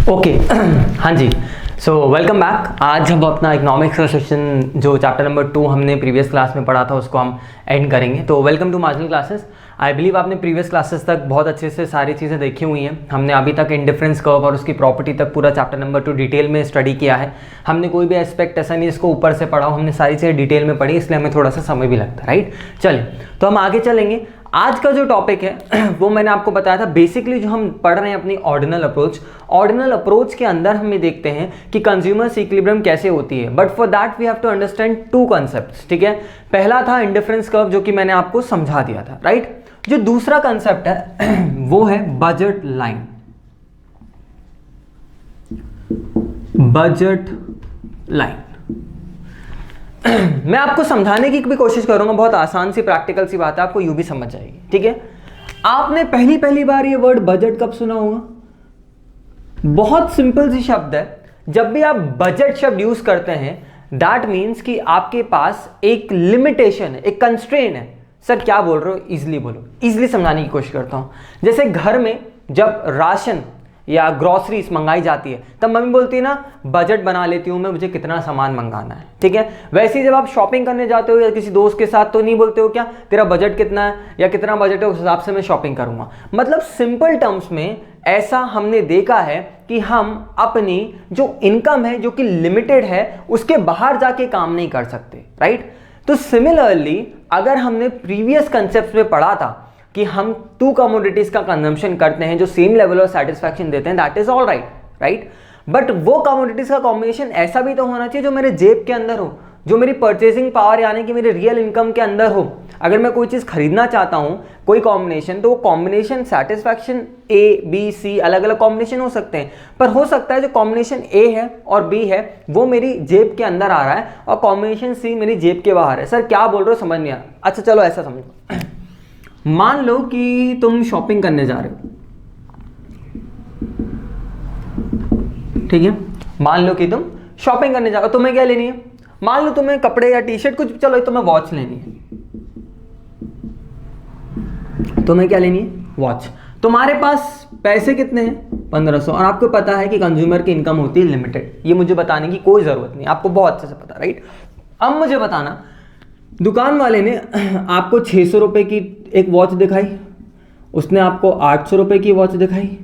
Okay हाँ जी, so welcome back. आज हम अपना इकोनॉमिक्स का सेशन जो चैप्टर नंबर 2 हमने प्रीवियस क्लास में पढ़ा था उसको हम एंड करेंगे। तो welcome to marginal classes. I believe आपने प्रीवियस क्लासेस तक बहुत अच्छे से सारी चीज़ें देखी हुई हैं। हमने अभी तक इंडिफरेंस कर्व और उसकी प्रॉपर्टी तक पूरा चैप्टर नंबर 2 डिटेल में स्टडी किया है। हमने कोई भी एस्पेक्ट ऐसा नहीं जिसको ऊपर से पढ़ा हो, हमने सारी चीज़ें डिटेल में पढ़ी, इसलिए हमें थोड़ा सा समय भी लगता है, राइट। चलिए तो हम आगे चलेंगे। आज का जो टॉपिक है वो मैंने आपको बताया था। बेसिकली जो हम पढ़ रहे हैं अपनी ऑर्डिनल अप्रोच के अंदर हम ये देखते हैं कि कंज्यूमर्स इक्विलिब्रियम कैसे होती है। But for that we have to understand two concepts, ठीक है। पहला था इंडिफरेंस कर्व जो कि मैंने आपको समझा दिया था, राइट। जो दूसरा कंसेप्ट है वो है बजट लाइन। बजट लाइन मैं आपको समझाने की भी कोशिश करूंगा, बहुत आसान सी प्रैक्टिकल सी बात है, आपको यूं भी समझ जाएगी, ठीक है। आपने पहली बार ये वर्ड बजट कब सुना होगा? बहुत सिंपल सी शब्द है। जब भी आप बजट शब्द यूज करते हैं दैट मीन्स कि आपके पास एक लिमिटेशन है, एक कंस्ट्रेन है। सर क्या बोल रहे हो, इजिली बोलो, इजिली समझाने की कोशिश करता हूं। जैसे घर में जब राशन या ग्रोसरीज मंगाई जाती है तब मम्मी बोलती है ना, बजट बना लेती हूँ मैं, मुझे कितना सामान मंगाना है, ठीक है। वैसे ही जब आप शॉपिंग करने जाते हो या किसी दोस्त के साथ तो नहीं बोलते हो क्या तेरा बजट कितना है या कितना बजट है, उस हिसाब से मैं शॉपिंग करूंगा। मतलब सिंपल टर्म्स में ऐसा हमने देखा है कि हम अपनी जो इनकम है जो कि लिमिटेड है उसके बाहर जाके काम नहीं कर सकते, राइट। तो सिमिलरली अगर हमने प्रीवियस कंसेप्ट में पढ़ा था कि हम टू कमोडिटीज का कंजम्पशन करते हैं जो सेम लेवल ऑफ सेटिस्फैक्शन देते हैं, that is all right, right. But वो कमोडिटीज का कॉम्बिनेशन ऐसा भी तो होना चाहिए जो मेरे जेब के अंदर हो, जो मेरी परचेसिंग पावर यानी कि मेरी रियल इनकम के अंदर हो। अगर मैं कोई चीज खरीदना चाहता हूं, कोई कॉम्बिनेशन, तो वो combination satisfaction a B c अलग अलग कॉम्बिनेशन हो सकते हैं, पर हो सकता है जो कॉम्बिनेशन ए है और बी है वो मेरी जेब के अंदर आ रहा है और कॉम्बिनेशन सी मेरी जेब के बाहर है। सर क्या बोल रहे हो, समझ नहीं आ। अच्छा चलो ऐसा समझो, मान लो कि तुम शॉपिंग करने जा रहे हो, ठीक है। मान लो कि तुम शॉपिंग करने जा रहे हो, तुम्हें क्या लेनी है? मान लो तुम्हें कपड़े या टी शर्ट कुछ, चलो तुम्हें वॉच लेनी है। तुम्हें क्या लेनी है? वॉच। तुम्हारे पास पैसे कितने हैं? 1500। और आपको पता है कि कंज्यूमर की इनकम होती है लिमिटेड, ये मुझे बताने की कोई जरूरत नहीं, आपको बहुत अच्छे से पता, राइट। अब मुझे बताना, दुकान वाले ने आपको 600 रुपए की एक वॉच दिखाई, उसने आपको 800 रुपए की वॉच दिखाई,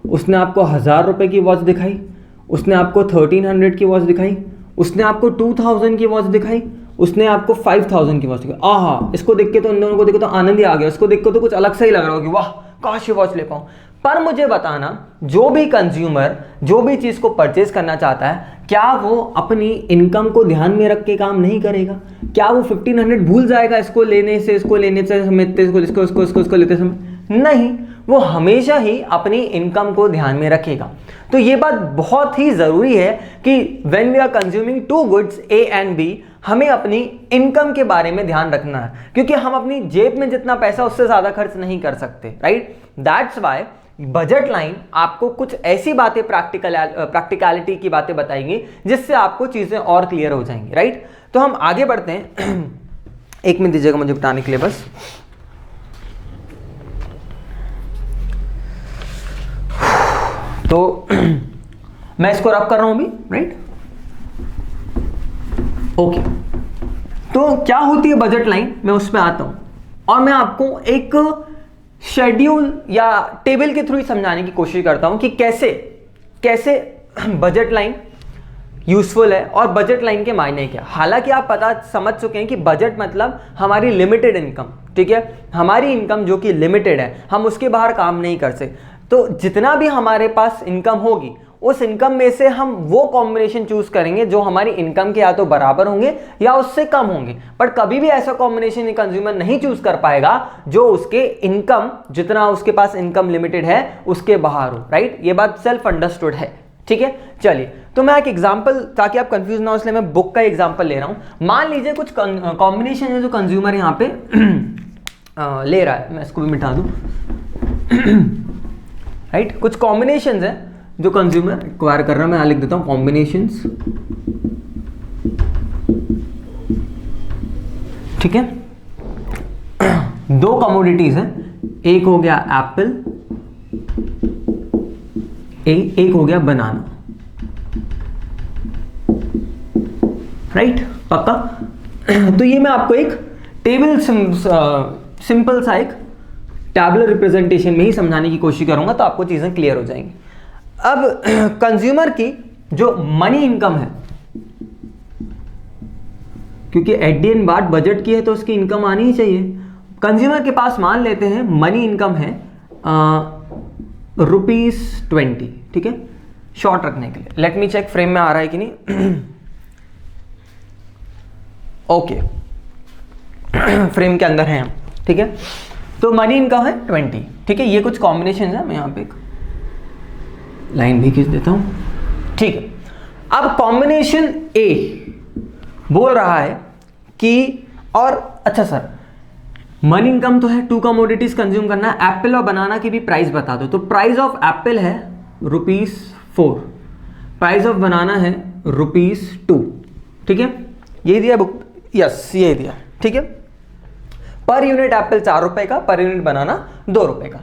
उसने आपको 1000 रुपए की वॉच दिखाई, उसने आपको 1300 की वॉच दिखाई, उसने आपको 2000 की वॉच दिखाई, उसने आपको 5000 की वॉच दिखाई। आहा, इसको देख के तो इन दोनों को देख के तो आनंद ही आ गया, इसको देख के तो कुछ अलग सा ही लग रहा हो कि वाह काश ये वॉच ले पाऊं। पर मुझे बताना, जो भी कंज्यूमर जो भी चीज को परचेज करना चाहता है, क्या वो अपनी इनकम को ध्यान में रख के काम नहीं करेगा? क्या वो 1500 भूल जाएगा इसको लेने से इसको लेते समय? नहीं, वो हमेशा ही अपनी इनकम को ध्यान में रखेगा। तो ये बात बहुत ही जरूरी है कि when we are consuming two goods a and b, हमें अपनी इनकम के बारे में ध्यान रखना है, क्योंकि हम अपनी जेब में जितना पैसा उससे ज्यादा खर्च नहीं कर सकते, right. That's why budget line आपको कुछ ऐसी बातें प्रैक्टिकलिटी की बातें बताएंगी जिससे आपको चीजें और क्लियर हो जाएंगी, राइट। तो हम आगे बढ़ते हैं। एक मिनट दीजिएगा मुझे बताने के लिए बस। तो मैं इसको रब कर रहा हूं अभी, राइट। ओके, तो क्या होती है बजट लाइन, मैं उस पर आता हूं और मैं आपको एक शेड्यूल या टेबल के थ्रू ही समझाने की कोशिश करता हूं कि कैसे बजट लाइन यूजफुल है और बजट लाइन के मायने क्या। हालांकि आप पता समझ चुके हैं कि बजट मतलब हमारी लिमिटेड इनकम, ठीक है। हमारी इनकम जो कि लिमिटेड है, हम उसके बाहर काम नहीं कर सकते। तो जितना भी हमारे पास इनकम होगी उस इनकम में से हम वो कॉम्बिनेशन चूज करेंगे जो हमारी इनकम के या तो बराबर होंगे या उससे कम होंगे। पर कभी भी ऐसा कॉम्बिनेशन कंज्यूमर नहीं चूज कर पाएगा जो उसके इनकम, जितना उसके पास इनकम लिमिटेड है उसके बाहर हो, राइट। ये बात सेल्फ अंडरस्टूड है, ठीक है। चलिए तो मैं एक एग्जांपल, ताकि आप कंफ्यूज ना हो इसलिए मैं बुक का एग्जांपल ले रहा हूं। मान लीजिए कुछ कॉम्बिनेशन है जो कंज्यूमर यहां पे ले रहा है, मैं इसको भी मिटा दूं, राइट। कुछ कॉम्बिनेशंस है जो कंज्यूमर एक्वायर कर रहा है, मैं लिख देता हूं कॉम्बिनेशंस, ठीक है। दो कमोडिटीज हैं, एक हो गया एप्पल, एक हो गया बनाना, राइट, पक्का। तो ये मैं आपको एक टेबल सिंपल सा एक टैबुलर रिप्रेजेंटेशन में ही समझाने की कोशिश करूंगा, तो आपको चीजें क्लियर हो जाएंगी। अब कंज्यूमर की जो मनी इनकम है, क्योंकि एट द एंड बात बजट की है तो उसकी इनकम आनी ही चाहिए। कंज्यूमर के पास मान लेते हैं मनी इनकम है ₹20, ठीक है, शॉर्ट रखने के लिए। लेट मी चेक फ्रेम में आ रहा है कि नहीं। ओके, फ्रेम के अंदर है हम, ठीक है। तो मनी इनकम है 20, ठीक है। ये कुछ कॉम्बिनेशन है, मैं यहाँ पे एक लाइन भी खींच देता हूँ, ठीक है। अब कॉम्बिनेशन ए बोल रहा है कि, और अच्छा सर मनी इनकम तो है, 2 कमोडिटीज कंज्यूम करना है, एप्पल और बनाना की भी प्राइस बता दो। तो प्राइस ऑफ एप्पल है ₹4, प्राइस ऑफ बनाना है ₹2, ठीक है। यही दिया बुक, यस ये दिया, ठीक है। पर यूनिट एप्पल ₹4 का, पर यूनिट बनाना ₹2 का।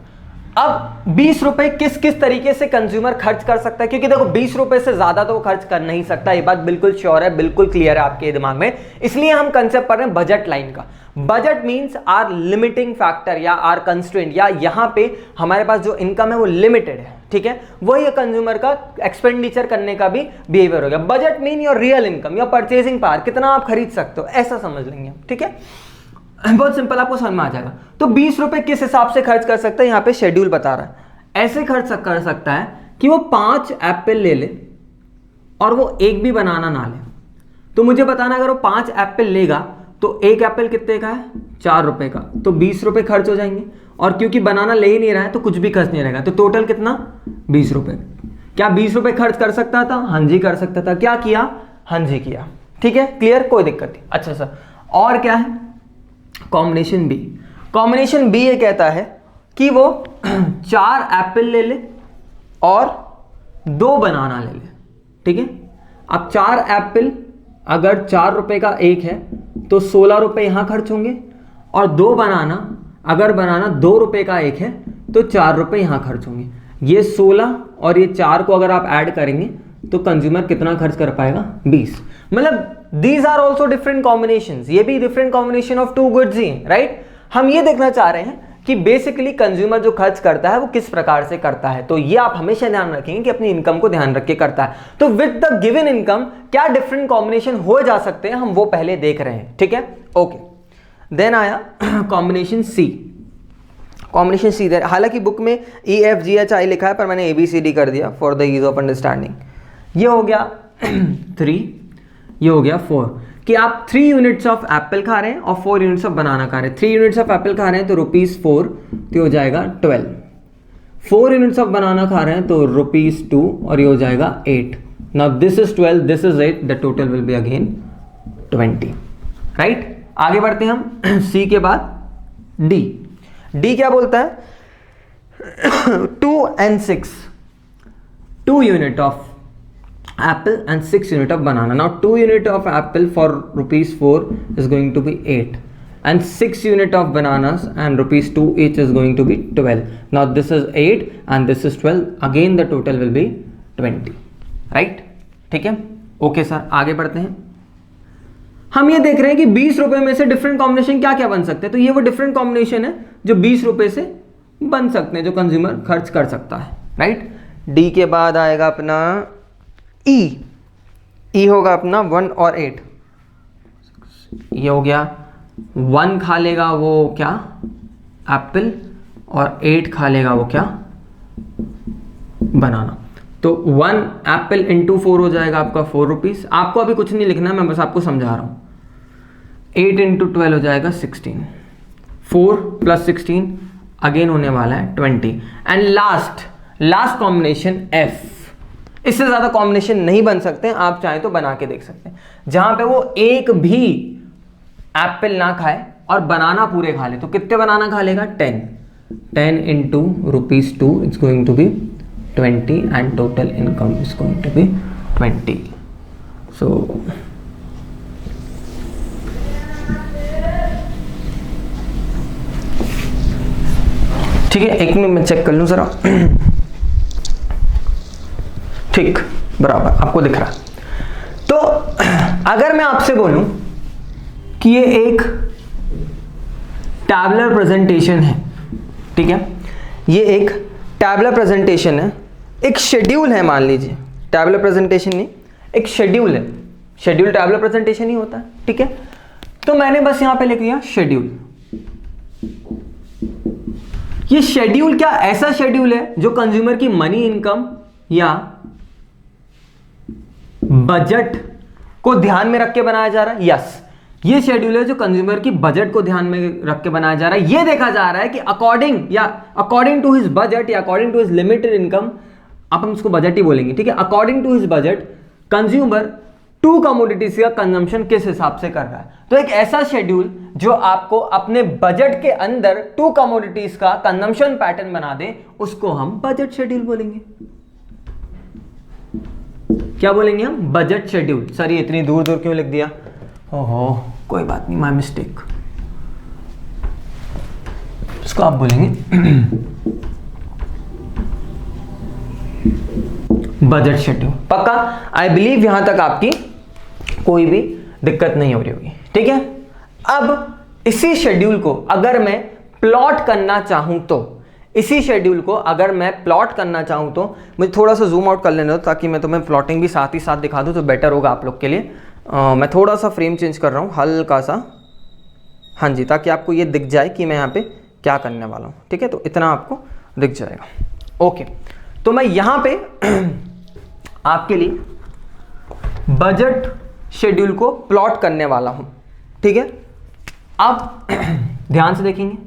अब 20 रुपए किस किस तरीके से कंज्यूमर खर्च कर सकता है, क्योंकि देखो 20 रुपए से ज्यादा तो खर्च कर नहीं सकता, ये बात बिल्कुल श्योर है, बिल्कुल क्लियर है आपके दिमाग में। इसलिए हम कंसेप्ट पढ़ रहे हैं बजट लाइन का। Budget means our limiting factor या आर कंस्ट्रेंट, या यहां पे हमारे पास जो इनकम है वो लिमिटेड है, ठीक है। वही कंज्यूमर का एक्सपेंडिचर करने का भी बिहेवियर हो गया। Budget mean your real income, your purchasing power, कितना आप खरीद सकते हो, ऐसा समझ लेंगे, ठीक है। बहुत सिंपल, आपको समझ में आ जाएगा। तो 20 रुपए किस हिसाब से खर्च कर सकता है, यहां पे शेड्यूल बता रहा है। ऐसे खर्च कर सकता है कि वो 5 एप्पल ले ले और वो एक भी बनाना ना ले। तो मुझे बताना, अगर वो 5 एप्पल लेगा तो एक एप्पल कितने का है, ₹4 का, तो 20 रुपए खर्च हो जाएंगे। और क्योंकि बनाना ले ही नहीं रहा है तो कुछ भी खर्च नहीं रहेगा, तो टोटल कितना, 20 रुपए। क्या 20 रुपए खर्च कर सकता था, हाँ जी कर सकता था। क्या किया, हाँ जी किया, ठीक है, क्लियर, कोई दिक्कत नहीं। अच्छा सर और क्या है, कॉम्बिनेशन बी। कॉम्बिनेशन बी ये कहता है कि वो 4 एप्पल ले ले और 2 बनाना ले ले, ठीक है। अब 4 एप्पल अगर ₹4 का एक है तो ₹16 यहां खर्च होंगे, और 2 बनाना अगर बनाना ₹2 का एक है तो ₹4 यहां खर्च होंगे। ये 16 और ये 4 को अगर आप ऐड करेंगे तो कंज्यूमर कितना खर्च कर पाएगा, 20। मतलब these are also different combinations, ये भी डिफरेंट कॉम्बिनेशन ऑफ 2 गुड्स ही, राइट। हम ये देखना चाह रहे हैं कि बेसिकली कंज्यूमर जो खर्च करता है वो किस प्रकार से करता है। तो ये आप हमेशा ध्यान रखेंगे कि अपनी इनकम को ध्यान रख के करता है। तो विद द गिवन इनकम क्या डिफरेंट कॉम्बिनेशन हो जा सकते हैं, हम वो पहले देख रहे हैं, ठीक है। ओके, देन आया कॉम्बिनेशन सी। कॉम्बिनेशन सी, हालांकि बुक में EFGHI लिखा है पर मैंने ABCD कर दिया for the ease of understanding. ये हो गया 3, ये हो गया 4, कि आप 3 यूनिट्स ऑफ एप्पल खा रहे हैं और 4 यूनिट्स ऑफ बनाना खा रहे हैं। 3 यूनिट्स ऑफ एप्पल खा रहे हैं तो ₹4, तो हो जाएगा 12। 4 यूनिट्स ऑफ बनाना खा रहे हैं तो ₹2 और ये हो जाएगा 8। Now this is 12, this is 8, the total will be again 20, right. आगे बढ़ते हैं हम सी के बाद डी। डी क्या बोलता है, 2 and 6, 2 unit of apple and 6 unit of banana. Now 2 unit of apple for ₹4 is going to be 8, and 6 unit of bananas and ₹2 each is going to be 12. Now this is 8 and this is 12, again the total will be 20, right? ठीक है, okay sir आगे बढ़ते हैं। हम ये देख रहे हैं कि 20 रुपए में से डिफरेंट कॉम्बिनेशन क्या क्या बन सकते हैं। तो ये वो डिफरेंट कॉम्बिनेशन है जो 20 रुपए से बन सकते हैं, जो कंज्यूमर खर्च कर सकता है, राइट। डी के बाद आएगा अपना ई। ई होगा अपना 1 और 8। ये हो गया 1 खा लेगा वो क्या, एप्पल, और 8 खा लेगा वो क्या, बनाना। तो 1 एप्पल इंटू 4 हो जाएगा आपका ₹4। आपको अभी कुछ नहीं लिखना, मैं बस आपको समझा रहा हूँ। 8 इंटू 12 हो जाएगा 16। 4 + 16 अगेन होने वाला है 20। And last combination F. इससे ज़्यादा कॉम्बिनेशन नहीं बन सकते, आप चाहें तो बना के देख सकते हैं, जहां पे वो एक भी एप्पल ना खाए और बनाना पूरे खा ले। तो कितने बनाना खा लेगा, 10 into ₹2 it's going to be 20 and total income is going to be 20. So ठीक है, एक मिनट मैं चेक कर लूँ जरा। ठीक बराबर आपको दिख रहा है। तो अगर मैं आपसे बोलूं कि ये एक टैबुलर प्रेजेंटेशन है, ठीक है, ये एक टैबुलर प्रेजेंटेशन है, एक शेड्यूल है, मान लीजिए टैबुलर प्रेजेंटेशन नहीं, एक शेड्यूल है, शेड्यूल टैबुलर प्रेजेंटेशन ही होता है, ठीक है। तो मैंने बस यहां पे लिख दिया शेड्यूल। ये शेड्यूल क्या ऐसा शेड्यूल है जो कंज्यूमर की मनी इनकम या बजट को ध्यान में रख के बनाया जा रहा है? यस, ये शेड्यूल है जो कंज्यूमर की बजट को ध्यान में रख के बनाया जा रहा है। ये देखा जा रहा है कि अकॉर्डिंग टू हिज बजट या according to his limited income, आप हम इसको बजट ही बोलेंगे, ठीक है, according to his budget consumer two commodities का कंजम्पशन किस हिसाब से कर रहा है। तो एक ऐसा शेड्यूल जो आपको अपने बजट के अंदर टू कमोडिटीज का कंजम्पशन पैटर्न बना दे, उसको हम बजट शेड्यूल बोलेंगे। क्या बोलेंगे हम? Budget schedule. सर ये इतनी दूर दूर क्यों लिख दिया? ओहो कोई बात नहीं, माय मिस्टेक। इसको आप बोलेंगे बजट शेड्यूल। पक्का? आई बिलीव यहां तक आपकी कोई भी दिक्कत नहीं हो रही होगी, ठीक है। अब इसी शेड्यूल को अगर मैं प्लॉट करना चाहूं तो, इसी शेड्यूल को अगर मैं प्लॉट करना चाहूं तो मुझे थोड़ा सा जूम आउट कर लेने दो ताकि मैं तुम्हें प्लॉटिंग भी साथ ही साथ दिखा दूं तो बेटर होगा आप लोग के लिए। मैं थोड़ा सा फ्रेम चेंज कर रहा हूं हल्का सा, हाँ जी, ताकि आपको ये दिख जाए कि मैं यहाँ पे क्या करने वाला हूँ, ठीक है। तो इतना आपको दिख जाएगा। ओके, तो मैं यहाँ पे आपके लिए बजट शेड्यूल को प्लॉट करने वाला हूँ, ठीक है। अब ध्यान से देखेंगे,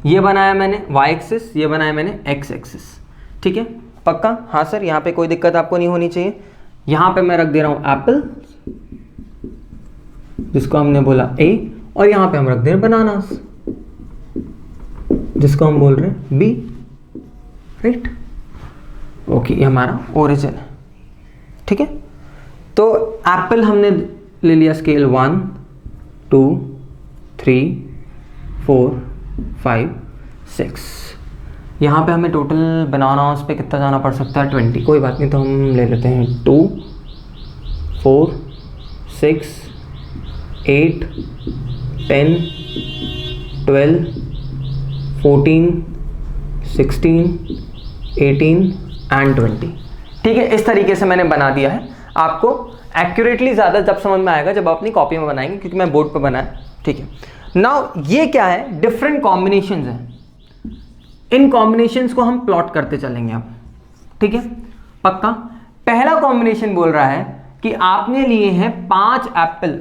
ये बनाया मैंने y एक्सिस, ये बनाया मैंने x एक्सिस, ठीक है। पक्का? हाँ सर, यहाँ पे कोई दिक्कत आपको नहीं होनी चाहिए। यहाँ पे मैं रख दे रहा हूँ एप्पल, जिसको हमने बोला A, और यहाँ पे हम रख दे रहे हैं बनानास, जिसको हम बोल रहे हैं B, राइट। ओके, ये हमारा ओरिजिन है, ठीक है। तो एप्पल हमने ले लिया स्केल 1 2 3 4 5 6। यहाँ पे हमें टोटल बनानास पे कितना जाना पड़ सकता है? 20। कोई बात नहीं, तो हम ले लेते हैं 2 4 6 8 10 12 14 16 18 एंड 20, ठीक है। इस तरीके से मैंने बना दिया है। आपको एक्यूरेटली ज़्यादा जब समझ में आएगा जब आप अपनी कॉपी में बनाएंगे, क्योंकि मैं बोर्ड पर बनाया, ठीक है। नाउ ये क्या है? डिफरेंट कॉम्बिनेशंस हैं, इन कॉम्बिनेशंस को हम प्लॉट करते चलेंगे अब, ठीक है। पक्का? पहला कॉम्बिनेशन बोल रहा है कि आपने लिए हैं 5 एप्पल।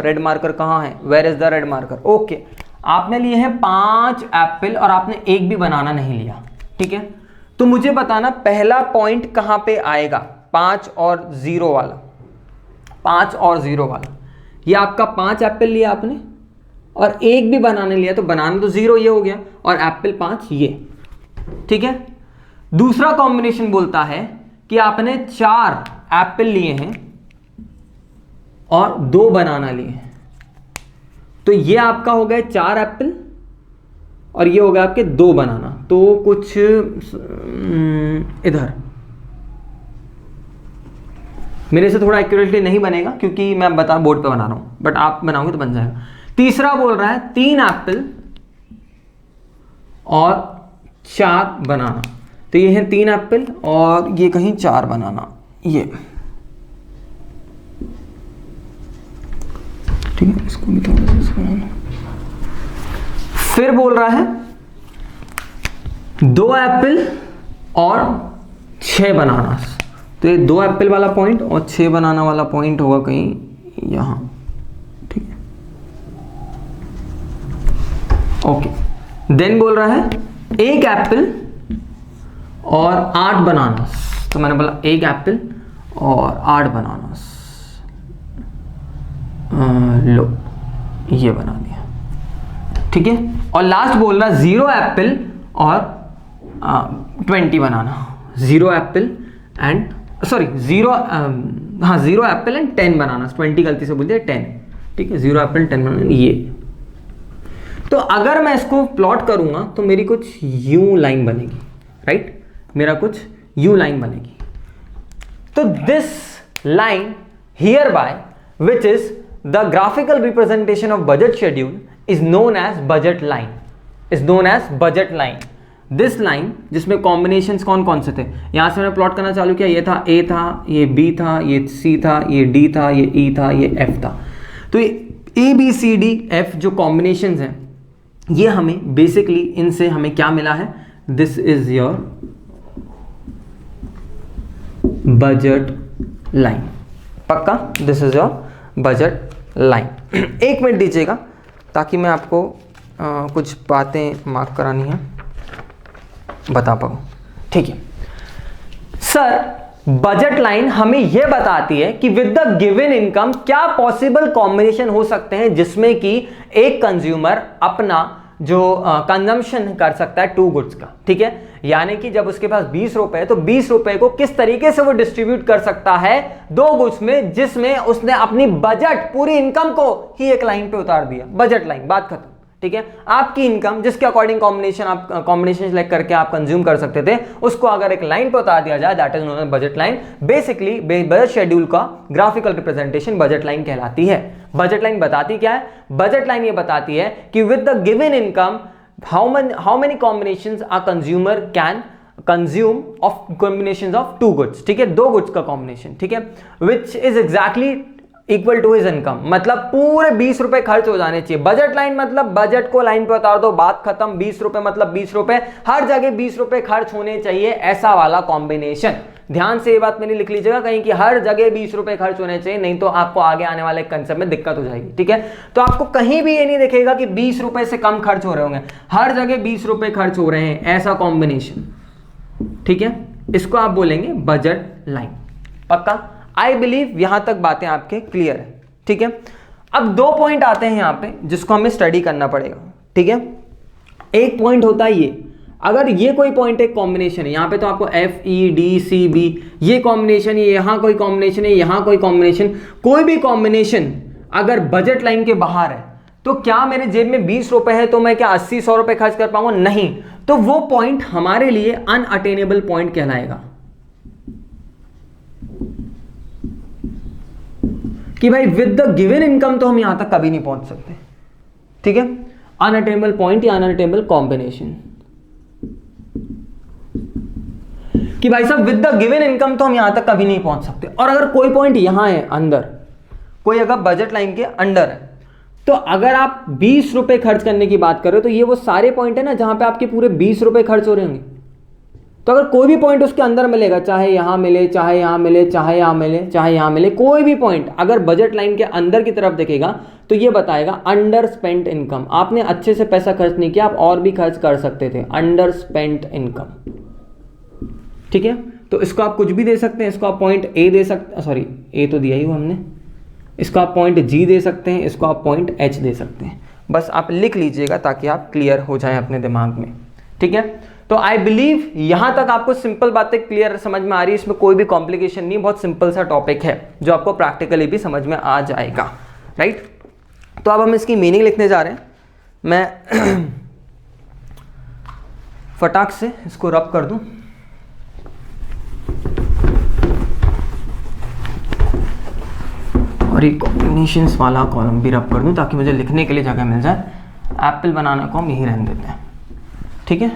रेड मार्कर कहाँ है? Where is the red marker? Okay, आपने लिए हैं 5 एप्पल और आपने एक भी बनाना नहीं लिया, ठीक है। तो मुझे बताना पहला पॉइंट कहाँ पे आएगा? 5 और 0 वाला, 5 और 0 वाला। ये आपका 5 एप्पल लिया आपने और एक भी बनाना लिया, तो बनाना तो 0 ये हो गया, और एप्पल 5 ये, ठीक है। दूसरा कॉम्बिनेशन बोलता है कि आपने 4 एप्पल लिए हैं और 2 बनाना लिए हैं, तो ये आपका हो गया 4 एप्पल और ये हो गया आपके 2 बनाना। तो कुछ इधर मेरे से थोड़ा एक्यूरेटली नहीं बनेगा क्योंकि मैं बोर्ड पे बना रहा हूं, बट आप बनाओगे तो बन जाएगा। तीसरा बोल रहा है 3 एप्पल और 4 बनाना, तो ये है 3 एप्पल और ये कहीं 4 बनाना, ये, ठीक है। इसको भी थोड़ा सा बनाना। फिर बोल रहा है 2 एप्पल और 6 बनाना, तो ये 2 एप्पल वाला पॉइंट और 6 बनाना वाला पॉइंट होगा कहीं यहां, ठीक है। ओके, देन बोल रहा है 1 एप्पल और 8 बनाना, तो मैंने बोला 1 एप्पल और 8 बनाना, लो ये बना दिया, ठीक है। और लास्ट बोल रहा 0 एप्पल और 20 बनाना, 0 Apple and sorry 0 Apple and 10 बनाना, 20 गलती से बोल दिया 10, ठीक है। 0 एप्पल 10 बनाना, ये। तो अगर मैं इसको प्लॉट करूंगा तो मेरी कुछ यूं लाइन बनेगी, राइट, मेरा कुछ यूं लाइन बनेगी। तो this line here by which is the graphical representation of budget schedule is known as budget line, is known as budget line. This line जिसमें कॉम्बिनेशंस कौन कौन से थे, यहां से मैंने प्लॉट करना चालू किया, ये था ए था, ये बी था, ये सी था, ये डी था, ये ई था, ये एफ था। तो ये A B C D F जो कॉम्बिनेशंस हैं ये हमें बेसिकली इनसे हमें क्या मिला है, this is your budget line. पक्का, this is your budget line. एक मिनट दीजिएगा ताकि मैं आपको कुछ बातें मार्क करानी है, बता पाऊँ। ठीक है सर, बजट लाइन हमें यह बताती है कि विद द गिवन इनकम क्या पॉसिबल कॉम्बिनेशन हो सकते हैं जिसमें कि एक कंज्यूमर अपना जो कंजम्पशन कर सकता है 2 गुड्स का। ठीक है, यानी कि जब उसके पास 20 रुपए है तो 20 रुपए को किस तरीके से वो डिस्ट्रीब्यूट कर सकता है 2 गुड्स में, जिसमें उसने अपनी बजट पूरी इनकम को ही एक लाइन पे उतार दिया। बजट लाइन, बात खत्म। ठीक है, आपकी इनकम जिसके अकॉर्डिंग कॉम्बिनेशन सिलेक्ट करके आप कंज्यूम कर सकते थे, उसको अगर एक लाइन पे उतार दिया जाए, that is known as budget line. Basically budget schedule का ग्राफिकल रिप्रेजेंटेशन बजट लाइन कहलाती है। बजट लाइन बताती क्या है? बजट लाइन ये बताती है कि with the given income how many combinations a consumer can consume of combinations of 2 goods. ठीक है, 2 गुड्स का कॉम्बिनेशन। ठीक है, which is exactly equal to his income, मतलब पूरे 20 रुपए खर्च हो जाने चाहिए। बजट लाइन मतलब बजट को लाइन पे उतार दो, बात खत्म। 20 रुपए मतलब 20 रुपए, हर जगह 20 रुपए खर्च होने चाहिए, ऐसा वाला कॉम्बिनेशन। ध्यान से ये बात मैंने लिख लीजिएगा कहीं कि हर जगह 20 रुपए खर्च होने चाहिए, नहीं तो आपको आगे आने वाले कंसेप्ट में दिक्कत हो जाएगी। ठीक है, तो आपको कहीं भी ये नहीं दिखेगा कि 20 रुपए से कम खर्च हो रहे होंगे, हर जगह 20 रुपए खर्च हो रहे हैं, ऐसा कॉम्बिनेशन। ठीक है, इसको आप बोलेंगे बजट लाइन। पक्का, आई बिलीव यहां तक बातें आपके क्लियर है। ठीक है, अब 2 पॉइंट आते हैं यहां पे जिसको हमें स्टडी करना पड़ेगा। ठीक है, एक पॉइंट होता है ये, अगर ये कोई पॉइंट एक कॉम्बिनेशन है, यहां पे तो आपको f e d c b ये कॉम्बिनेशन, ये यहां कोई कॉम्बिनेशन है, यहां कोई कॉम्बिनेशन, कोई भी कॉम्बिनेशन अगर बजट लाइन के बाहर है तो क्या मेरे जेब में 20 रुपए है तो मैं क्या 80-100 रुपए खर्च कर पाऊंगा? नहीं। तो वो पॉइंट हमारे लिए अनअटेनेबल पॉइंट कहलाएगा कि भाई विद द गिवन इनकम तो हम यहां तक कभी नहीं पहुंच सकते। ठीक है, अनअटेनेबल पॉइंट या अनअटेनेबल कॉम्बिनेशन कि भाई साहब विद द गिवन इनकम तो हम यहां तक कभी नहीं पहुंच सकते। और अगर कोई पॉइंट यहां है अंदर, कोई अगर बजट लाइन के अंडर है, तो अगर आप 20 रुपए खर्च करने की बात कर रहे हो तो ये वो सारे पॉइंट है ना जहां पे आपके पूरे 20 रुपए खर्च हो रहे होंगे। तो अगर कोई भी पॉइंट उसके अंदर मिलेगा, चाहे यहां मिले, चाहे यहां मिले, चाहे यहां मिले, चाहे यहां मिले, कोई भी पॉइंट अगर बजट लाइन के अंदर की तरफ देखेगा तो ये बताएगा अंडर स्पेंट इनकम। आपने अच्छे से पैसा खर्च नहीं किया, आप और भी खर्च कर सकते थे, अंडर स्पेंट इनकम। ठीक है, तो इसको आप कुछ भी दे सकते हैं, इसको आप पॉइंट ए दे सकते, सॉरी ए तो दिया ही वो हमने, इसको आप पॉइंट जी दे सकते हैं, इसको आप पॉइंट एच दे सकते हैं। बस आप लिख लीजिएगा ताकि आप क्लियर हो जाएं अपने दिमाग में। ठीक है, तो आई बिलीव यहां तक आपको सिंपल बातें क्लियर समझ में आ रही है, इसमें कोई भी कॉम्प्लिकेशन नहीं, बहुत सिंपल सा टॉपिक है जो आपको प्रैक्टिकली भी समझ में आ जाएगा। राइट, तो अब हम इसकी मीनिंग लिखने जा रहे हैं। मैं फटाक से इसको रब कर दूं, और ये कॉम्बिनेशंस वाला कॉलम भी रब कर दूं ताकि मुझे लिखने के लिए जगह मिल जाए। एप्पल बनाना को हम यही रहने देते हैं। ठीक है,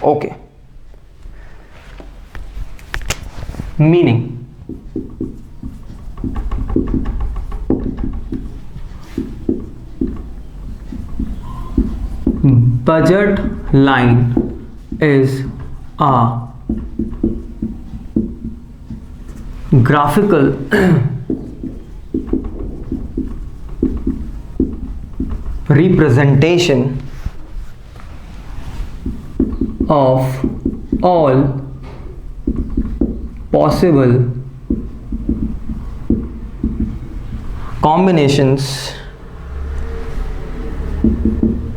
okay. Meaning, budget line is a graphical representation of all possible combinations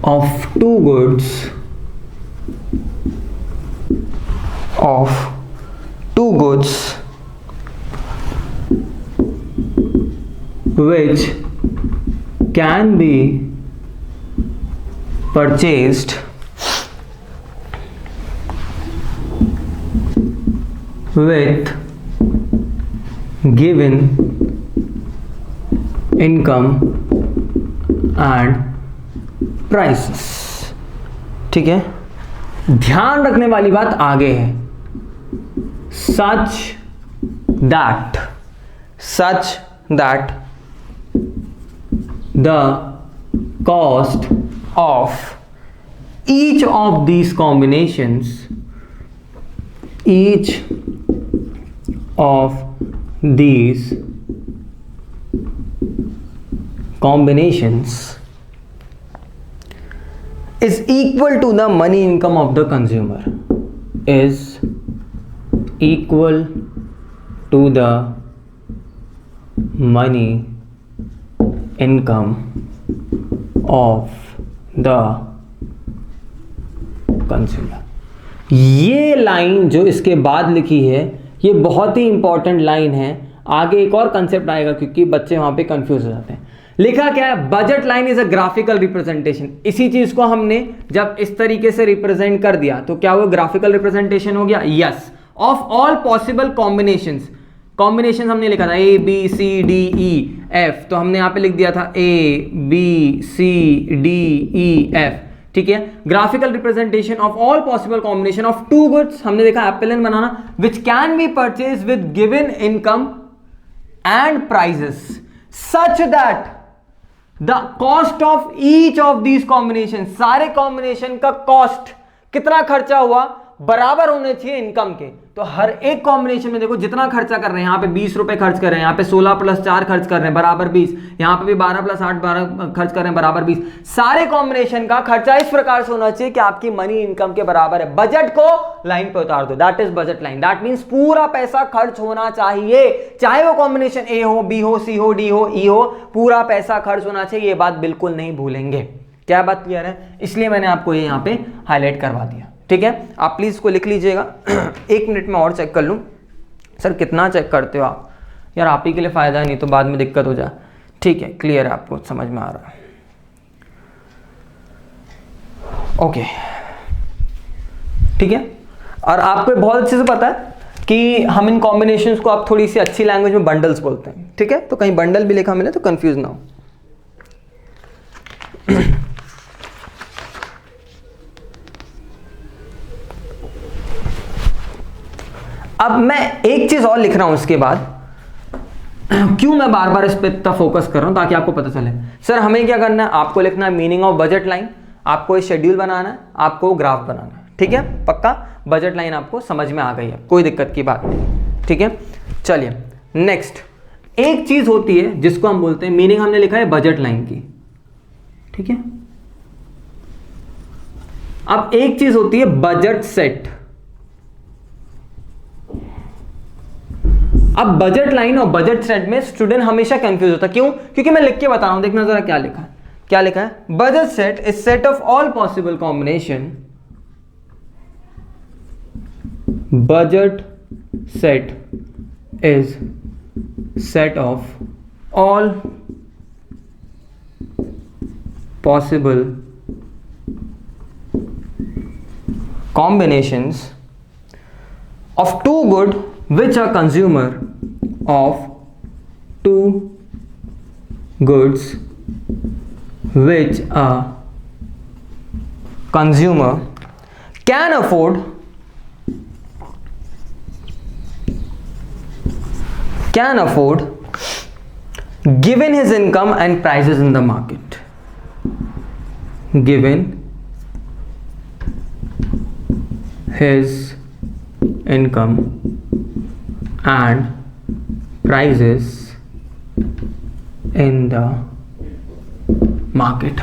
of 2 goods which can be purchased with given income and prices. ठीक है, ध्यान रखने वाली बात आगे है, सच that the cost of each of these combinations is equal to the money income of the consumer, is equal to the money income of the consumer। ये line जो इसके बाद लिखी है ये बहुत ही इंपॉर्टेंट लाइन है, आगे एक और कंसेप्ट आएगा क्योंकि बच्चे वहां पे कंफ्यूज हो जाते हैं। लिखा क्या है, budget line is a graphical representation. इसी चीज को हमने जब इस तरीके से रिप्रेजेंट कर दिया तो क्या वो ग्राफिकल रिप्रेजेंटेशन हो गया? Yes, of all possible combinations हमने लिखा था a B C d e f, तो हमने यहां पे लिख दिया था a B C d e f. ठीक है, graphical representation of all possible combination of two goods, हमने देखा apple and banana, which can be purchase with given income and prices such that the cost of each of these combination, सारे combination का cost कितना खर्चा हुआ बराबर होने चाहिए इनकम के। तो हर एक कॉम्बिनेशन में देखो जितना खर्चा कर रहे हैं, यहाँ पे 20 रुपए खर्च कर रहे हैं, यहाँ पे 16 + 4 खर्च कर रहे हैं बराबर 20, यहाँ पे भी 12 + 8 12 खर्च कर रहे हैं बराबर 20। सारे कॉम्बिनेशन का खर्चा इस प्रकार से होना चाहिए कि आपकी मनी इनकम के बराबर है। बजट को लाइन पे उतार दो, that is budget line. That means पूरा पैसा खर्च होना चाहिए, चाहे वो कॉम्बिनेशन ए हो, बी हो, सी हो, डी हो, ई हो, पूरा पैसा खर्च होना चाहिए। ये बात बिल्कुल नहीं भूलेंगे। क्या बात क्लियर है? इसलिए मैंने आपको ये यहाँ पे हाईलाइट करवा दिया। ठीक है, आप प्लीज इसको लिख लीजिएगा। 1 मिनट में और चेक कर लूं। सर कितना चेक करते हो आप? यार आप ही के लिए फायदा नहीं तो बाद में दिक्कत हो जाए। ठीक है, क्लियर है, आपको समझ में आ रहा है? ओके, ठीक है। और आपको बहुत अच्छे से पता है कि हम इन कॉम्बिनेशंस को आप थोड़ी सी अच्छी लैंग्वेज में बंडल्स बोलते हैं। ठीक है, तो कहीं बंडल भी लिखा मिले तो कंफ्यूज ना हो। अब मैं एक चीज और लिख रहा हूं इसके बाद, क्यों मैं बार बार इस पे इतना फोकस कर रहा हूं, ताकि आपको पता चले। सर हमें क्या करना है, आपको लिखना है मीनिंग ऑफ बजट लाइन, आपको शेड्यूल बनाना है, आपको ग्राफ बनाना है। ठीक है, पक्का बजट लाइन आपको समझ में आ गई है, कोई दिक्कत की बात नहीं। ठीक है, चलिए नेक्स्ट एक चीज होती है जिसको हम बोलते हैं, मीनिंग हमने लिखा है बजट लाइन की। ठीक है, अब एक चीज होती है बजट सेट। अब बजट लाइन और बजट सेट में स्टूडेंट हमेशा कंफ्यूज होता है। क्यों? क्योंकि मैं लिख के बता रहा हूं, देखना जरा क्या लिखा है। क्या लिखा है? Budget set is set of all possible combination, budget set is set of all possible combinations of two good which are consumer of two goods which a consumer can afford given his income and prices in the market, given his income and prices in the market।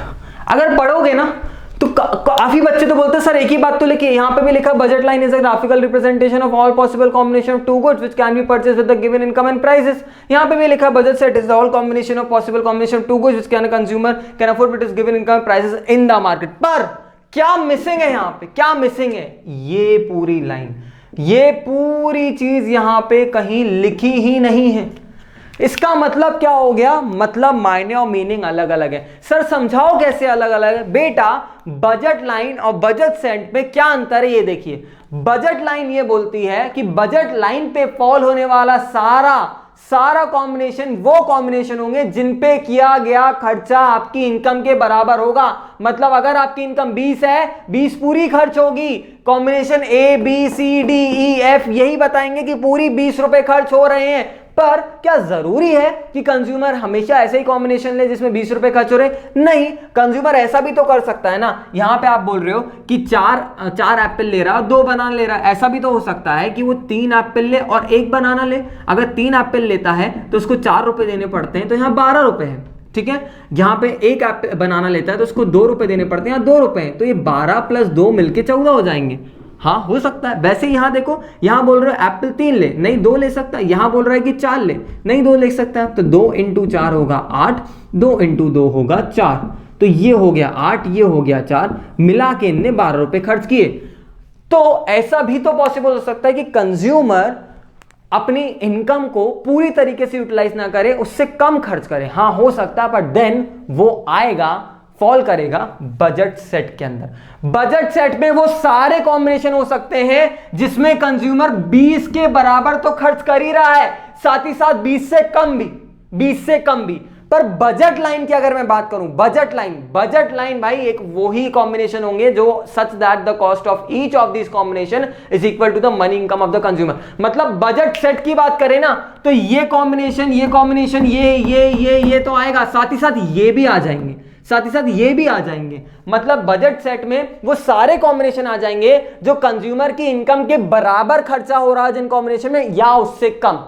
अगर पढ़ोगे ना तो काफी बच्चे तो बोलते हैं sir एक ही बात तो लिखिए, यहाँ पे भी लिखा budget line is a graphical representation of all possible combination of two goods which can be purchased with the given income and prices. यहाँ पे भी लिखा budget set is the all combination of possible combination of two goods which can consumer can afford with given income and prices in the market. पर क्या missing है यहाँ पे? क्या मिसिंग है? ये पूरी लाइन, ये पूरी चीज यहां पे कहीं लिखी ही नहीं है। इसका मतलब क्या हो गया? मतलब मायने और मीनिंग अलग अलग है। सर समझाओ कैसे अलग अलग है? बेटा बजट लाइन और बजट सेट में क्या अंतर है ये देखिए। बजट लाइन ये बोलती है कि बजट लाइन पे फॉल होने वाला सारा कॉम्बिनेशन वो कॉम्बिनेशन होंगे जिन पे किया गया खर्चा आपकी इनकम के बराबर होगा। मतलब अगर आपकी इनकम 20 है, 20 पूरी खर्च होगी। Combination a B C d e f यही बताएंगे कि पूरी 20 रुपए खर्च हो रहे हैं। पर क्या जरूरी है कि कंज्यूमर हमेशा ऐसे ही कॉम्बिनेशन ले जिसमें 20 रुपए खर्च हो रहे? नहीं, कंज्यूमर ऐसा भी तो कर सकता है ना। यहां पे आप बोल रहे हो कि चार एप्पल ले रहा है, 2 बनाना ले रहा है। ऐसा भी तो हो सकता है कि वो 3 एप्पल ले और 1 बनाना ले। अगर 3 एप्पल लेता है तो उसको 4 रुपए देने पड़ते हैं, तो यहां 12 रुपए है। ठीक है, यहां पे 1 एप्पल बनाना लेता है तो उसको 2 रुपए देने पड़ते हैं, यहां 2 रुपए हैं, तो ये 12 + 2 मिलके 14 हो जाएंगे। हाँ, हो सकता है। वैसे यहां देखो, यहां बोल रहे हो एप्पल 3 ले, नहीं 2 ले सकता है। यहां बोल रहा है कि 4 ले, नहीं 2 ले सकता है। तो 2 × 4 होगा 8, 2 × 2 होगा 4। तो ये हो गया 8, ये हो गया 4, मिला के इनने 12 रुपए खर्च किए। तो ऐसा भी तो पॉसिबल हो सकता है कि कंज्यूमर अपनी इनकम को पूरी तरीके से यूटिलाइज ना करे, उससे कम खर्च करे। हाँ, हो सकता है, बट देन वो आएगा, फॉल करेगा बजट सेट के अंदर। बजट सेट में वो सारे कॉम्बिनेशन हो सकते हैं जिसमें कंज्यूमर 20 के बराबर तो खर्च कर ही रहा है, साथ ही साथ 20 से कम भी। पर बजट लाइन की अगर मैं बात करूं, बजट लाइन भाई एक वो ही कॉम्बिनेशन होंगे जो such that the cost of each of this combination is equal to the money income of the consumer. मतलब बजट सेट की बात करें ना, तो ये कॉम्बिनेशन ये तो आएगा, साथ ही साथ ये भी आ जाएंगे। मतलब बजट सेट में वो सारे कॉम्बिनेशन आ जाएंगे जो कंज्यूमर की इनकम के बराबर खर्चा हो रहा है जिन कॉम्बिनेशन में, या उससे कम,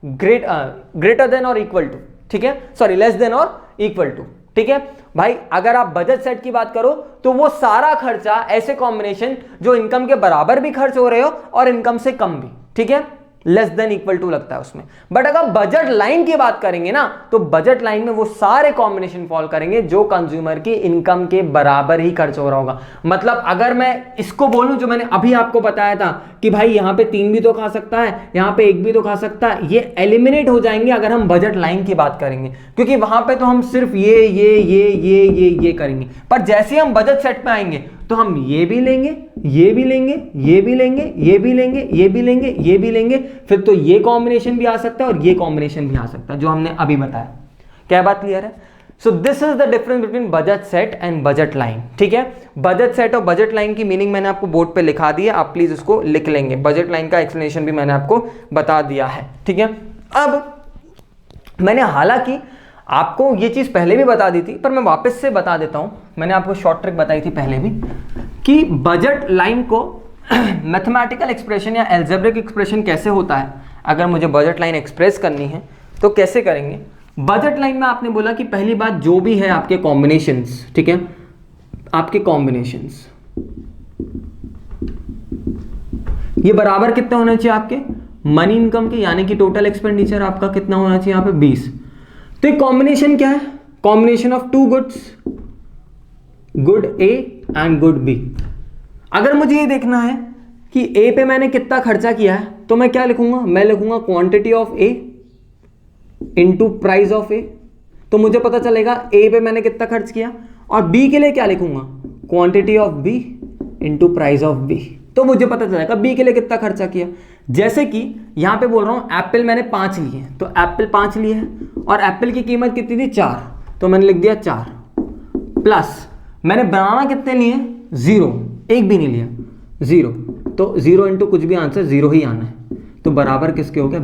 ग्रेटर देन और इक्वल टू। ठीक है, सॉरी, लेस देन और इक्वल टू। ठीक है भाई, अगर आप बजट सेट की बात करो तो वो सारा खर्चा, ऐसे कॉम्बिनेशन जो इनकम के बराबर भी खर्च हो रहे हो और इनकम से कम भी। ठीक है, लेस देन इक्वल टू लगता है उसमें। बट अगर बजट लाइन की बात करेंगे ना, तो बजट लाइन में वो सारे कॉम्बिनेशन फॉल करेंगे जो कंज्यूमर की इनकम के बराबर ही खर्च हो रहा होगा। मतलब अगर मैं इसको बोलूं, जो मैंने अभी आपको बताया था कि भाई यहां पे 3 भी तो खा सकता है, यहां पे 1 भी तो खा सकता है, ये एलिमिनेट हो जाएंगे अगर हम बजट लाइन की बात करेंगे, क्योंकि वहां पे तो हम सिर्फ ये करेंगे। पर जैसे हम बजट सेट पे आएंगे तो हम ये भी लेंगे, फिर तो ये कॉम्बिनेशन भी आ सकता है और ये कॉम्बिनेशन भी आ सकता है, जो हमने अभी बताया। क्या बात क्लियर है? So this is the difference between budget set and budget line. ठीक है, बजट सेट और बजट लाइन की मीनिंग मैंने आपको बोर्ड पे लिखा दी है, आप प्लीज उसको लिख लेंगे। बजट लाइन का एक्सप्लेनेशन भी मैंने आपको बता दिया है। ठीक है, अब मैंने हालांकि आपको ये चीज पहले भी बता दी थी, पर मैं वापस से बता देता हूं। मैंने आपको शॉर्ट ट्रिक बताई थी पहले भी कि बजट लाइन को मैथमेटिकल एक्सप्रेशन या एल्जेब्रिक एक्सप्रेशन कैसे होता है। अगर मुझे बजट लाइन एक्सप्रेस करनी है तो कैसे करेंगे? बजट लाइन में आपने बोला कि पहली बात जो भी है आपके कॉम्बिनेशंस, ठीक है, आपके कॉम्बिनेशंस ये बराबर कितना होना चाहिए आपके मनी इनकम के, यानी कि टोटल एक्सपेंडिचर आपका कितना होना चाहिए यहाँ पे 20। तो ये कॉम्बिनेशन क्या है? Combination of 2 goods, good a and good b. अगर मुझे ये देखना है कि ए पे मैंने कितना खर्चा किया है, तो मैं क्या लिखूंगा? मैं लिखूंगा quantity of A into price of A. तो मुझे पता चलेगा ए पे मैंने कितना खर्च किया। और बी के लिए क्या लिखूंगा? Quantity of b into price of b. तो मुझे पता चलेगा बी के लिए कितना खर्चा किया। जैसे कि यहां पे बोल रहा हूं एप्पल मैंने 5 लिए हैं, तो एप्पल 5 लिए हैं और एप्पल की कीमत कितनी थी? 4, तो मैंने लिख दिया 4 प्लस मैंने बनाना कितने लिए? 0, एक भी नहीं लिया, 0। तो 0 इंटू कुछ भी आंसर 0 ही आना है, तो बराबर किसके हो गया?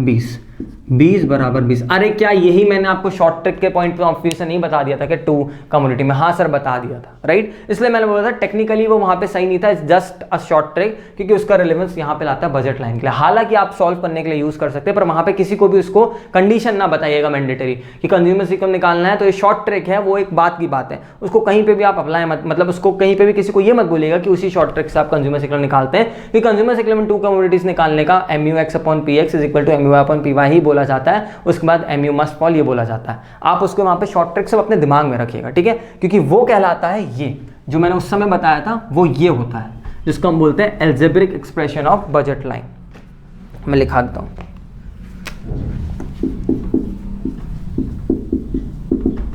20 बराबर 20। अरे क्या यही मैंने आपको शॉर्ट ट्रिक के पॉइंट ऑफ व्यू से नहीं बता दिया था कि 2 कम्युनिटी में? हाँ सर बता दिया था, राइट। इसलिए मैंने बोला था टेक्निकली वो वहां पे सही नहीं था, जस्ट अ शॉर्ट ट्रिक, क्योंकि उसका रिलेवेंस यहाँ पे लाता है बजट लाइन के लिए। हालांकि आप सॉल्व करने के लिए यूज कर सकते हैं, पर वहां पे किसी को भी उसको कंडीशन ना बताइएगा मैंडेटरी कि कंज्यूमर इनकम निकालना है। तो ये शॉर्ट ट्रिक है, वो एक बात की बात है, उसको कहीं पे भी आप अप्लाई मत, मतलब उसको कहीं पे भी किसी को ये मत बोलिएगा कि उसी शॉर्ट ट्रिक से आप कंज्यूमर इनकम निकालते हैं, क्योंकि कंज्यूमर इनकम में 2 कमोडिटीज निकालने का MUX/PX = MUY/PY ही बोला जाता है। उसके बाद MU मस्ट फॉल ये बोला जाता है। आप उसको वहां पे शॉर्ट ट्रिक सब अपने दिमाग में रखिएगा, ठीक है, क्योंकि वो कहलाता है, ये जो मैंने उस समय बताया था वो ये होता है, जिसको हम बोलते हैं algebraic expression of budget line. मैं लिखा देता हूं,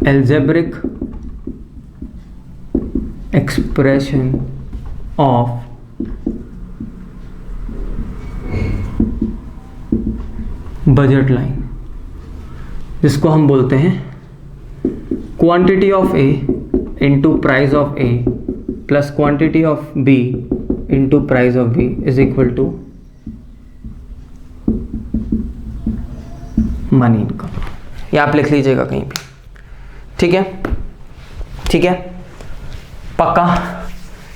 algebraic expression of budget line. जिसको हम बोलते हैं quantity of a into price of a plus quantity of b into price of b is equal to money income. ये आप लिख लीजिएगा कहीं भी, ठीक है, ठीक है, पक्का।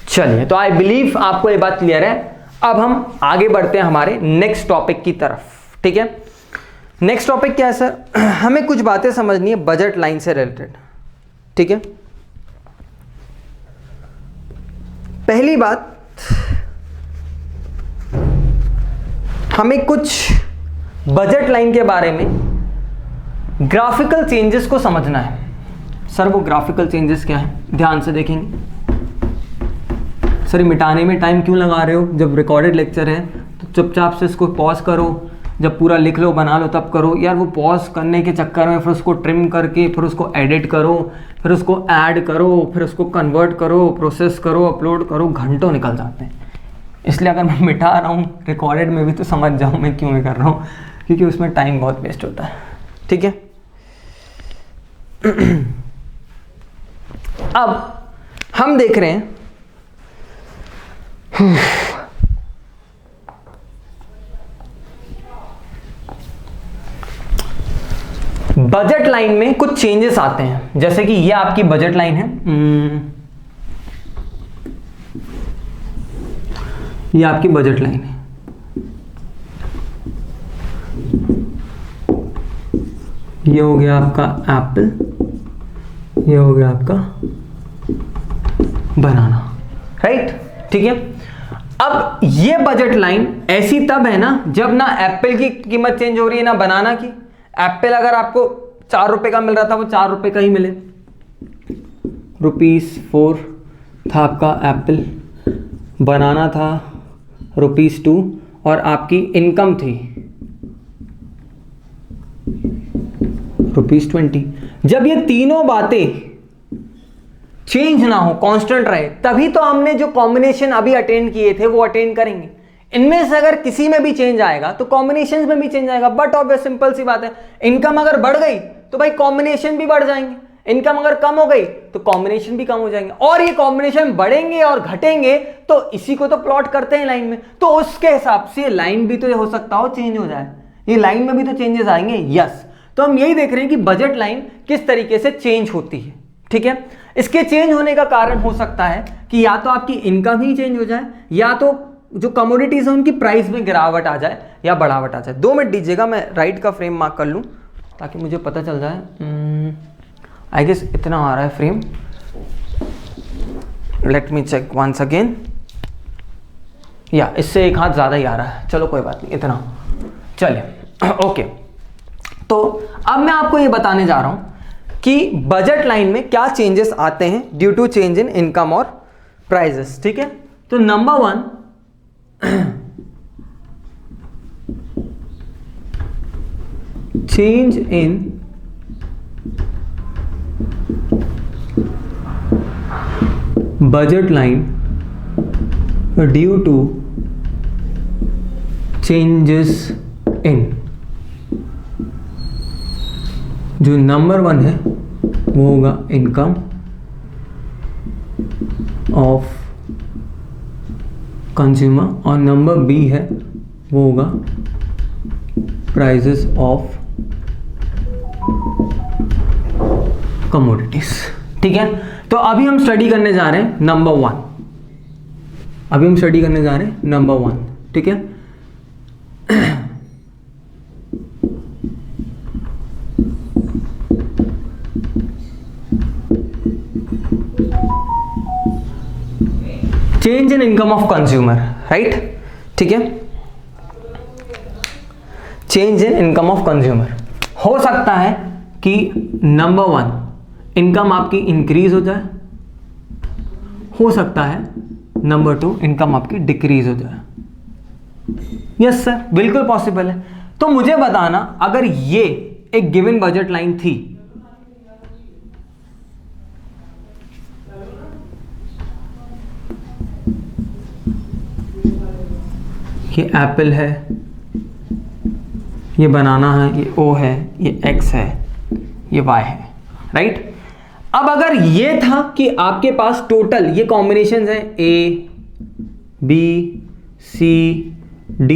चलिए, तो आई बिलीव आपको ये बात क्लियर है। अब हम आगे बढ़ते हैं हमारे नेक्स्ट टॉपिक की तरफ, ठीक है। नेक्स्ट टॉपिक क्या है सर? हमें कुछ बातें समझनी है बजट लाइन से रिलेटेड, ठीक है। पहली बात, हमें कुछ बजट लाइन के बारे में ग्राफिकल चेंजेस को समझना है। सर वो ग्राफिकल चेंजेस क्या है? ध्यान से देखेंगे। सर मिटाने में टाइम क्यों लगा रहे हो? जब रिकॉर्डेड लेक्चर है तो चुपचाप से इसको पॉज करो, जब पूरा लिख लो बना लो तब करो। यार वो पॉज करने के चक्कर में फिर उसको ट्रिम करके फिर उसको एडिट करो, फिर उसको ऐड करो, फिर उसको कन्वर्ट करो, प्रोसेस करो, अपलोड करो, घंटों निकल जाते हैं। इसलिए अगर मैं मिटा रहा हूँ रिकॉर्डेड में भी तो समझ जाऊँ मैं क्यों कर रहा हूँ, क्योंकि उसमें टाइम बहुत वेस्ट होता है, ठीक है। अब हम देख रहे हैं बजट लाइन में कुछ चेंजेस आते हैं। जैसे कि ये आपकी बजट लाइन है, ये आपकी बजट लाइन है। ये हो गया आपका एप्पल, ये हो गया आपका बनाना, राइट, ठीक है। अब ये बजट लाइन ऐसी तब है ना जब ना एप्पल की कीमत चेंज हो रही है ना बनाना की। एप्पल अगर आपको 4 रुपए का मिल रहा था वो 4 रुपए का ही मिले, ₹4 था आपका एप्पल, बनाना था ₹2 और आपकी इनकम थी ₹20। जब ये तीनों बातें चेंज ना हो, कांस्टेंट रहे, तभी तो हमने जो कॉम्बिनेशन अभी अटेंड किए थे वो अटेंड करेंगे। इनमें से अगर किसी में भी चेंज आएगा तो कॉम्बिनेशन में भी चेंज आएगा। बट ऑब्वियस सिंपल सी बात है, इनकम अगर बढ़ गई तो भाई कॉम्बिनेशन भी बढ़ जाएंगे, इनकम अगर कम हो गई तो कॉम्बिनेशन भी कम हो जाएंगे। और ये कॉम्बिनेशन बढ़ेंगे और घटेंगे तो इसी को तो प्लॉट करते हैं लाइन में, तो उसके हिसाब से लाइन भी तो हो सकता हो चेंज हो जाए, ये लाइन में भी तो चेंजेस आएंगे। यस, तो हम यही देख रहे हैं कि बजट लाइन किस तरीके से चेंज होती है, ठीक है। इसके चेंज होने का कारण हो सकता है कि या तो आपकी इनकम ही चेंज हो जाए, या तो जो कमोडिटीज है उनकी प्राइस में गिरावट आ जाए या बढ़ावट आ जाए। 2 मिनट दीजिएगा, मैं राइट का फ्रेम मार्क कर लूं ताकि मुझे पता चल जाए। आई गेस इतना आ रहा है frame, let me check once again. या इससे एक हाथ ज़्यादा ही आ रहा है, चलो कोई बात नहीं, इतना चलिए, ओके। तो अब मैं आपको ये बताने जा रहा हूँ कि बजट लाइन में क्या चेंजेस आते हैं due to change in income और प्राइजेस, ठीक है। तो number 1, change in budget line due to changes in, जो नंबर 1 है वो होगा इनकम ऑफ कंज्यूमर और नंबर बी है वो होगा प्राइजेस ऑफ कमोडिटीज, ठीक है। तो अभी हम स्टडी करने जा रहे हैं नंबर 1, अभी हम स्टडी करने जा रहे हैं नंबर 1, ठीक है। Change in income of consumer, right, ठीक है। Change in income of consumer हो सकता है कि नंबर 1 इनकम आपकी इंक्रीज हो जाए, हो सकता है नंबर 2 इनकम आपकी डिक्रीज हो जाए। यस सर, बिल्कुल पॉसिबल है। तो मुझे बताना, अगर ये एक गिवन बजट लाइन थी, ये एप्पल है, ये बनाना है, ये ओ है, ये एक्स है, ये y है, राइट। अब अगर ये था कि आपके पास टोटल ये कॉम्बिनेशन है A B C D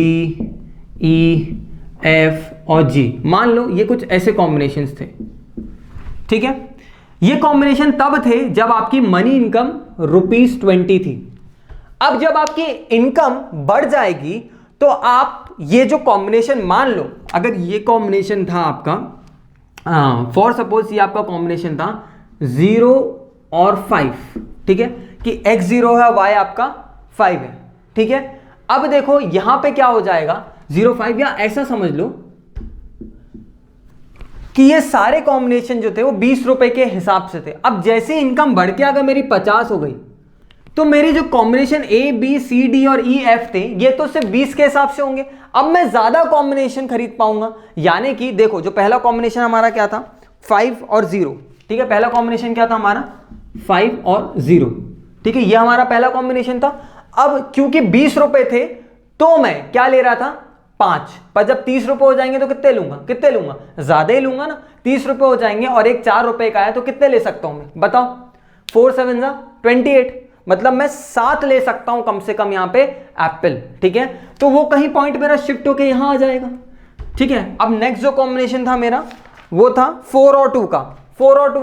E F और G, मान लो ये कुछ ऐसे कॉम्बिनेशंस थे, ठीक है। ये कॉम्बिनेशन तब थे जब आपकी मनी इनकम ₹20 थी। अब जब आपकी इनकम बढ़ जाएगी तो आप ये जो कॉम्बिनेशन, मान लो अगर ये कॉम्बिनेशन था आपका, फॉर सपोज ये आपका कॉम्बिनेशन था 0 और 5, ठीक है, कि x0 है y आपका 5 है, ठीक है। अब देखो यहां पे क्या हो जाएगा 0 5, या ऐसा समझ लो कि ये सारे कॉम्बिनेशन जो थे वो ₹20 के हिसाब से थे। अब जैसे इनकम बढ़ के अगर मेरी 50 हो गई तो मेरी जो combination A B C D और E F थे ये तो सिर्फ 20 के हिसाब से होंगे। अब मैं ज्यादा कॉम्बिनेशन खरीद पाऊंगा, यानी कि देखो जो पहला कॉम्बिनेशन हमारा क्या था 5 और 0, ठीक है। पहला कॉम्बिनेशन क्या था हमारा 5 और 0, ठीक है, ये हमारा पहला कॉम्बिनेशन था। अब क्योंकि ₹20 थे तो मैं क्या ले रहा था 5, पर जब ₹30 हो जाएंगे तो कितने लूंगा, ज्यादा ही लूंगा ना। ₹30 हो जाएंगे और एक ₹4 का है तो कितने ले सकता हूं मैं, बताओ। 4 7 28, मतलब मैं 7 ले सकता हूं कम से कम यहां पे एप्पल, ठीक है। तो वो कहीं पॉइंट मेरा शिफ्ट होके यहां आ जाएगा, ठीक है। अब नेक्स्ट जो कॉम्बिनेशन था मेरा वो था 4 और 2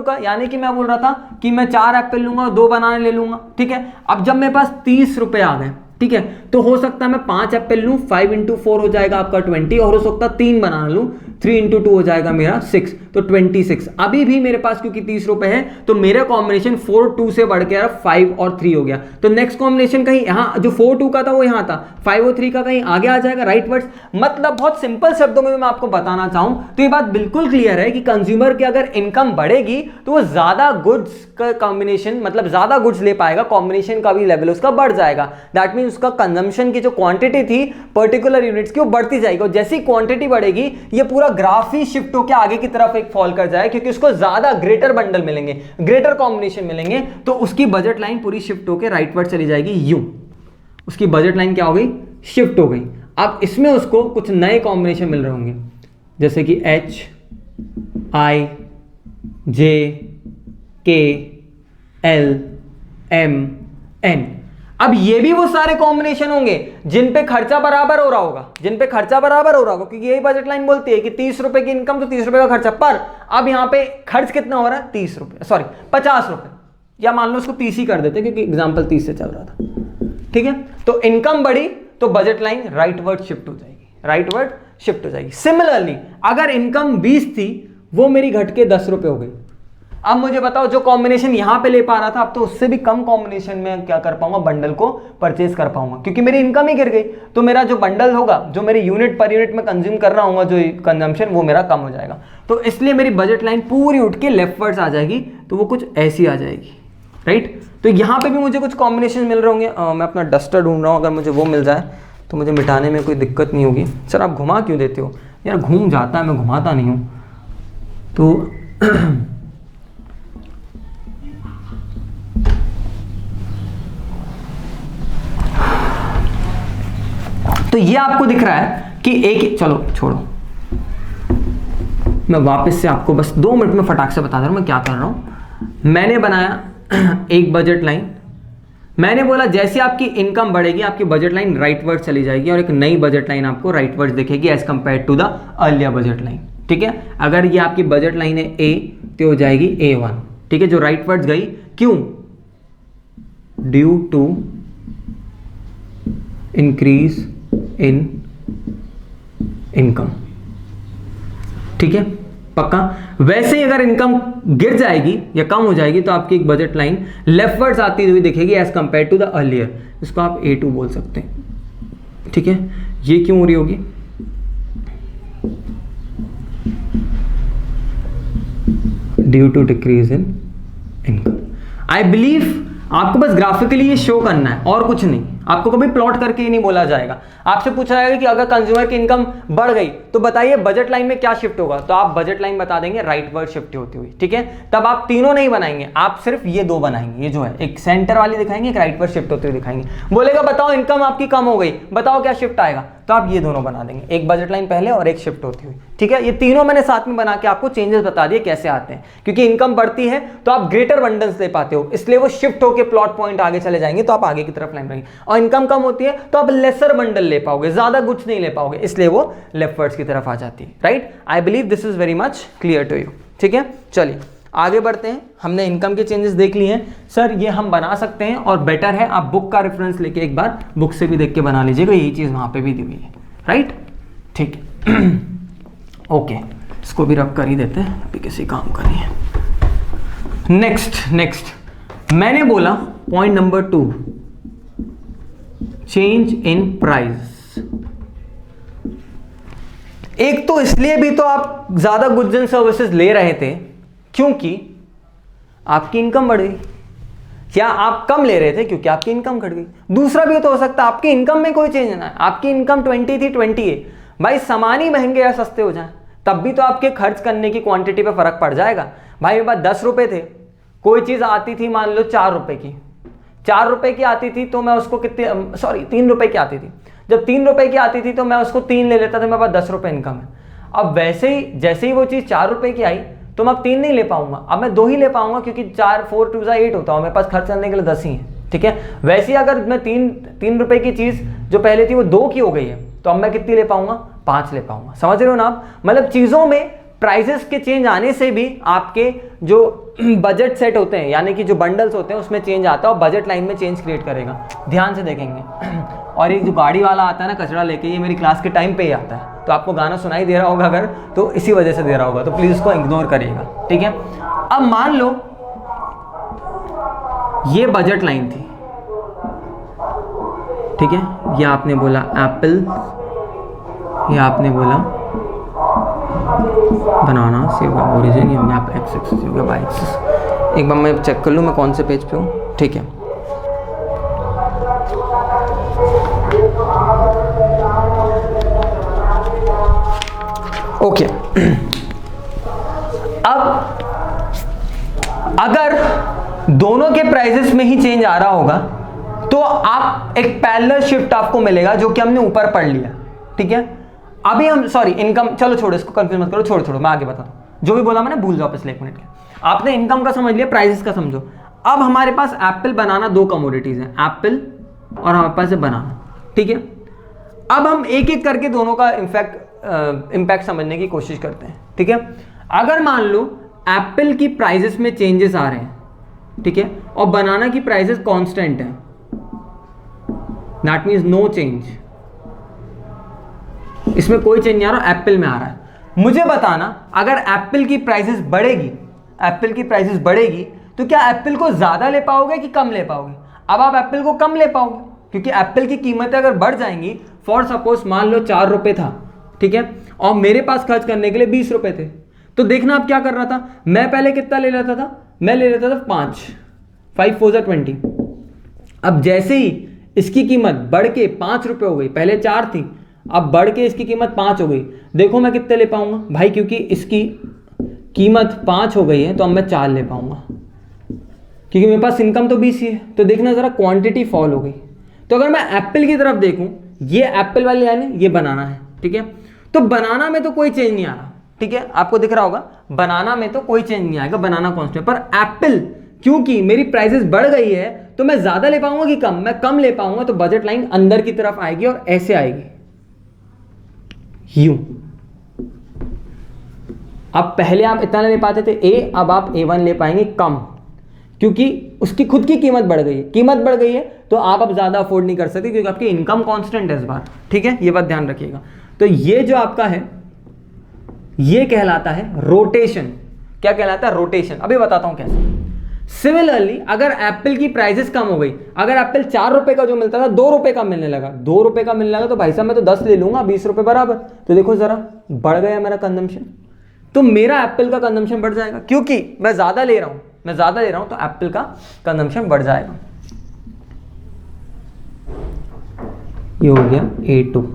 का, यानी कि मैं बोल रहा था कि मैं 4 एप्पल लूंगा और 2 बनाने ले लूंगा, ठीक है। अब जब मेरे पास ₹30 आ गए, ठीक है, तो हो सकता है मैं 5 एप्पल लूं, 5 × 4 हो जाएगा आपका 20, और हो सकता है 3 बनाना लूं, 3 × 2 हो जाएगा मेरा 6, तो 26। अभी भी मेरे पास क्योंकि ₹30 है तो मेरा कॉम्बिनेशन 4 2 से बढ़ के 5 और 3 हो गया। तो नेक्स्ट कॉम्बिनेशन कहीं यहाँ जो 4 2 का था वो यहाँ था, 5 और 3 का कहीं आगे आ जाएगा, राइट वर्ड्स। मतलब बहुत सिंपल शब्दों में मैं आपको बताना चाहूं तो ये बात बिल्कुल क्लियर है कि कंज्यूमर की अगर इनकम बढ़ेगी तो वो ज्यादा गुड्स का कॉम्बिनेशन, मतलब ज्यादा गुड्स ले पाएगा, कॉम्बिनेशन का भी लेवल उसका बढ़ जाएगा। दैट मीन उसका कंजम्पशन की जो क्वांटिटी थी पर्टिकुलर यूनिट्स की वो बढ़ती जाएगी, और जैसी क्वांटिटी बढ़ेगी ये पूरा ग्राफ ही शिफ्ट होकर आगे की तरफ एक फॉल कर जाए, क्योंकि उसको ज्यादा ग्रेटर बंडल मिलेंगे, ग्रेटर कॉम्बिनेशन मिलेंगे, तो उसकी बजट लाइन पूरी शिफ्ट होकर राइटवर्ड चली जाएगी, यू उसकी बजट लाइन क्या हो गई, शिफ्ट हो गई। अब इसमें उसको कुछ नए कॉम्बिनेशन मिल रहे होंगे, जैसे कि H I J K L M N। अब ये भी वो सारे कॉम्बिनेशन होंगे जिन पे खर्चा बराबर हो रहा होगा, क्योंकि यही बजट लाइन बोलती है कि ₹30 की इनकम तो ₹30 का खर्चा, पर अब यहां पे खर्च कितना हो रहा है ₹50, या मान लो उसको 30 ही कर देते क्योंकि एग्जांपल 30 से चल रहा था, ठीक है। तो इनकम बढ़ी तो बजट लाइन राइटवर्ड शिफ्ट हो जाएगी, सिमिलरली अगर इनकम 20 थी वो मेरी घट के ₹10 हो गई। अब मुझे बताओ जो कॉम्बिनेशन यहां पे ले पा रहा था अब तो उससे भी कम कॉम्बिनेशन में क्या कर पाऊंगा, बंडल को परचेज कर पाऊंगा, क्योंकि मेरी इनकम ही गिर गई। तो मेरा जो बंडल होगा, जो मेरी यूनिट पर यूनिट में कंज्यूम कर रहा हूँ जो कंजम्पशन, वो मेरा कम हो जाएगा। तो इसलिए मेरी बजट लाइन पूरी उठ के लेफ्टवर्ड्स आ जाएगी, तो वो कुछ ऐसी आ जाएगी, राइट। तो यहाँ पे भी मुझे कुछ कॉम्बिनेशन मिल रहे होंगे। मैं अपना डस्टर ढूंढ रहा हूँ, अगर मुझे वो मिल जाए तो मुझे मिटाने में कोई दिक्कत नहीं होगी। सर आप घुमा क्यों देते हो यार, घूम जाता है, मैं घुमाता नहीं हूँ। तो तो ये आपको दिख रहा है कि एक, चलो छोड़ो, मैं वापस से आपको बस 2 मिनट में फटाक से बता दे रहा हूं मैं क्या कर रहा हूं। मैंने बनाया एक बजट लाइन, मैंने बोला जैसे आपकी इनकम बढ़ेगी आपकी बजट लाइन राइटवर्ड चली जाएगी और एक नई बजट लाइन आपको राइटवर्ड दिखेगी as compare to the earlier budget line, ठीक है। अगर ये आपकी बजट लाइन है ए तो हो जाएगी A1, ठीक है, जो राइटवर्ड गई, क्यों, due to increase in income, ठीक है, पक्का। वैसे ही अगर इनकम गिर जाएगी या कम हो जाएगी तो आपकी एक बजट लाइन लेफ्टवर्ड्स आती हुई दिखेगी as compare to the earlier, इसको आप A2 बोल सकते हैं, ठीक है। ये क्यों हो रही होगी, due to decrease in income. I believe आपको बस ग्राफिकली ये शो करना है और कुछ नहीं, आपको कभी प्लॉट करके ही नहीं बोला जाएगा। आपसे पूछा जाएगा कि अगर कंज्यूमर की इनकम बढ़ गई तो बताइए बजट लाइन में क्या शिफ्ट होगा, तो आप बजट लाइन बता देंगे राइटवर्ड शिफ्ट होती हुई, ठीक है। तब आप तीनों नहीं बनाएंगे, आप सिर्फ ये 2 बनाएंगे, ये जो है एक सेंटर वाली दिखाएंगे, एक राइटवर्ड शिफ्ट होती हुई दिखाएंगे। बोलेगा बताओ इनकम आपकी कम हो गई, बताओ क्या शिफ्ट आएगा, तो आप ये दोनों बना देंगे, एक बजट लाइन पहले और एक शिफ्ट होती हुई, ठीक है। ये तीनों मैंने साथ में बना के आपको चेंजेस बता दिए कैसे आते हैं, क्योंकि इनकम बढ़ती है तो आप ग्रेटर बंडल्स ले पाते हो, इसलिए वो शिफ्ट होकर प्लॉट पॉइंट आगे चले जाएंगे तो आप आगे की तरफ लाइन रहेंगे, और इनकम कम होती है तो आप लेसर बंडल ले पाओगे, ज्यादा गुड्स नहीं ले पाओगे, इसलिए वो लेफ्टवर्ड्स की तरफ आ जाती है, right. I believe this is very much clear to you, ठीक है। चलिए आगे बढ़ते हैं, हमने इनकम के चेंजेस देख लिए हैं। सर ये हम बना सकते हैं और बेटर है आप बुक का रेफरेंस लेके एक बार बुक से भी देख के बना लीजिएगा, यही चीज़ वहाँ पे भी दी हुई है, राइट, ठीक है। ओके, इसको भी रब कर ही देते हैं, अभी किसी काम का नहीं है। नेक्स्ट मैंने बोला point number 2, change in price. एक तो इसलिए भी तो आप ज्यादा गुड्स एंड सर्विसेज ले रहे थे क्योंकि आपकी इनकम बढ़ गई, या आप कम ले रहे थे क्योंकि आपकी इनकम घट गई। दूसरा भी तो हो सकता है आपकी इनकम में कोई चेंज ना है, आपकी इनकम 20 थी 20 है, भाई सामान ही महंगे या सस्ते हो जाए तब भी तो आपके खर्च करने की क्वांटिटी पे फर्क पड़ जाएगा। भाई मेरे पास 10 रुपए थे, कोई चीज आती थी मान लो 4 रुपए की, 4 रुपए की आती थी तो मैं उसको कितने, सॉरी 3 रुपए की आती थी, जब 3 रुपए की आती थी तो मैं उसको 3 ले लेता था, मेरे पास 10 रुपए इनकम है। अब वैसे ही जैसे ही वो चीज़ 4 रुपए की आई तो मैं अब 3 नहीं ले पाऊंगा, अब मैं 2 ही ले पाऊंगा क्योंकि 4 4 2 8 होता हूँ, मेरे पास खर्च करने के लिए 10 ही है, ठीक है। वैसे ही अगर मैं 3 रुपए की चीज़ जो पहले थी वो 2 की हो गई है तो अब मैं कितनी ले पाऊंगा, 5 ले पाऊंगा। समझ रहे हो ना आप, मतलब चीज़ों में प्राइसेस के चेंज आने से भी आपके जो बजट सेट होते हैं यानी कि जो बंडल्स होते हैं उसमें चेंज आता है और बजट लाइन में चेंज क्रिएट करेगा, ध्यान से देखेंगे। और एक जो गाड़ी वाला आता है ना कचरा लेके, ये मेरी क्लास के टाइम पे ही आता है, तो आपको गाना सुनाई दे रहा होगा अगर तो इसी वजह से दे रहा होगा, तो प्लीज़ उसको इग्नोर करिएगा, ठीक है। अब मान लो ये बजट लाइन थी, ठीक है, ये आपने बोला एप्पल, ये आपने बोला बनाना से होगा ओरिजिन, ये हो गया एक्स एक्सिस, हो गया वाई एक्सिस। एक बार मैं चेक कर लूँ मैं कौन से पेज पे हूँ, ठीक है। ओके, अब अगर दोनों के प्राइसेस में ही चेंज आ रहा होगा तो आप एक पैरेलल शिफ्ट आपको मिलेगा जो कि हमने ऊपर पढ़ लिया, ठीक है। अभी हम सॉरी इनकम, चलो छोड़ो इसको कंफ्यूज मत करो, छोड़ो मैं आगे बताता हूँ, जो भी बोला मैंने भूल जाओ पिछले 1 मिनट के। आपने इनकम का समझ लिया, प्राइसेस का समझो। अब हमारे पास एप्पल बनाना 2 कमोडिटीज हैं, एप्पल और हमारे पास है बनाना, ठीक है। अब हम एक एक करके दोनों का इम्पैक्ट समझने की कोशिश करते हैं, ठीक है। अगर मान लो एप्पल की प्राइसेस में चेंजेस आ रहे हैं, ठीक है, और बनाना की प्राइसेस कांस्टेंट है, दैट मींस नो चेंज, इसमें कोई चेंज नहीं आ रहा, एप्पल में आ रहा है। मुझे बताना अगर एप्पल की प्राइसेस बढ़ेगी, एप्पल की प्राइसेस बढ़ेगी तो क्या एप्पल को ज्यादा ले पाओगे कि कम ले पाओगे? अब आप एप्पल को कम ले पाओगे क्योंकि एप्पल की कीमतें अगर बढ़ जाएंगी, फॉर सपोज मान लो 4 रुपए था, ठीक है, और मेरे पास खर्च करने के लिए 20 रुपए थे, तो देखना आप क्या कर रहा था, मैं पहले कितना ले लेता था, मैं ले लेता था 5, 5 4 20। अब जैसे ही इसकी कीमत बढ़ के 5 रुपए हो गई, पहले 4 थी, अब बढ़ के इसकी कीमत 5 हो गई, देखो मैं कितने ले पाऊंगा भाई, क्योंकि इसकी कीमत 5 हो गई है तो अब मैं 4 ले पाऊंगा क्योंकि मेरे पास इनकम तो 20 ही है। तो देखना जरा क्वांटिटी फॉल हो गई। तो अगर मैं एप्पल की तरफ देखूं, ये एप्पल वाली लाइन है, ये बनाना है, ठीक है, तो बनाना में तो कोई चेंज नहीं आ रहा, ठीक है, आपको दिख रहा होगा बनाना में तो कोई चेंज नहीं आएगा, बनाना कांस्टेंट। पर एप्पल क्योंकि मेरी प्राइसेस बढ़ गई है तो मैं ज्यादा ले पाऊंगा कि कम, मैं कम ले पाऊंगा, तो बजट लाइन अंदर की तरफ आएगी और ऐसे आएगी, यूं। अब पहले आप इतना ले पाते थे ए, अब आप A1 ले पाएंगे कम, क्योंकि उसकी खुद की कीमत बढ़ गई है, कीमत बढ़ गई है तो आप अब ज्यादा अफोर्ड नहीं कर सकते क्योंकि आपकी इनकम कांस्टेंट है इस बार, ठीक है, ये बात ध्यान रखिएगा। तो ये जो आपका है ये कहलाता है रोटेशन। क्या कहलाता है? रोटेशन। अभी बताता हूं कैसे। सिमिलरली अगर एप्पल की प्राइसेस कम हो गई, अगर एप्पल 4 रुपए का जो मिलता था 2 रुपए का मिलने लगा, 2 रुपए का मिलने लगा, तो भाई साहब मैं तो 10 ले लूंगा, 20 रुपए बराबर। तो देखो जरा बढ़ गया मेरा कंजम्पशन, तो मेरा एप्पल का कंजम्पशन बढ़ जाएगा क्योंकि मैं ज्यादा ले रहा हूं, मैं ज्यादा ले रहा हूं, तो एप्पल का कंजम्पशन बढ़ जाएगा। ये हो गया A2।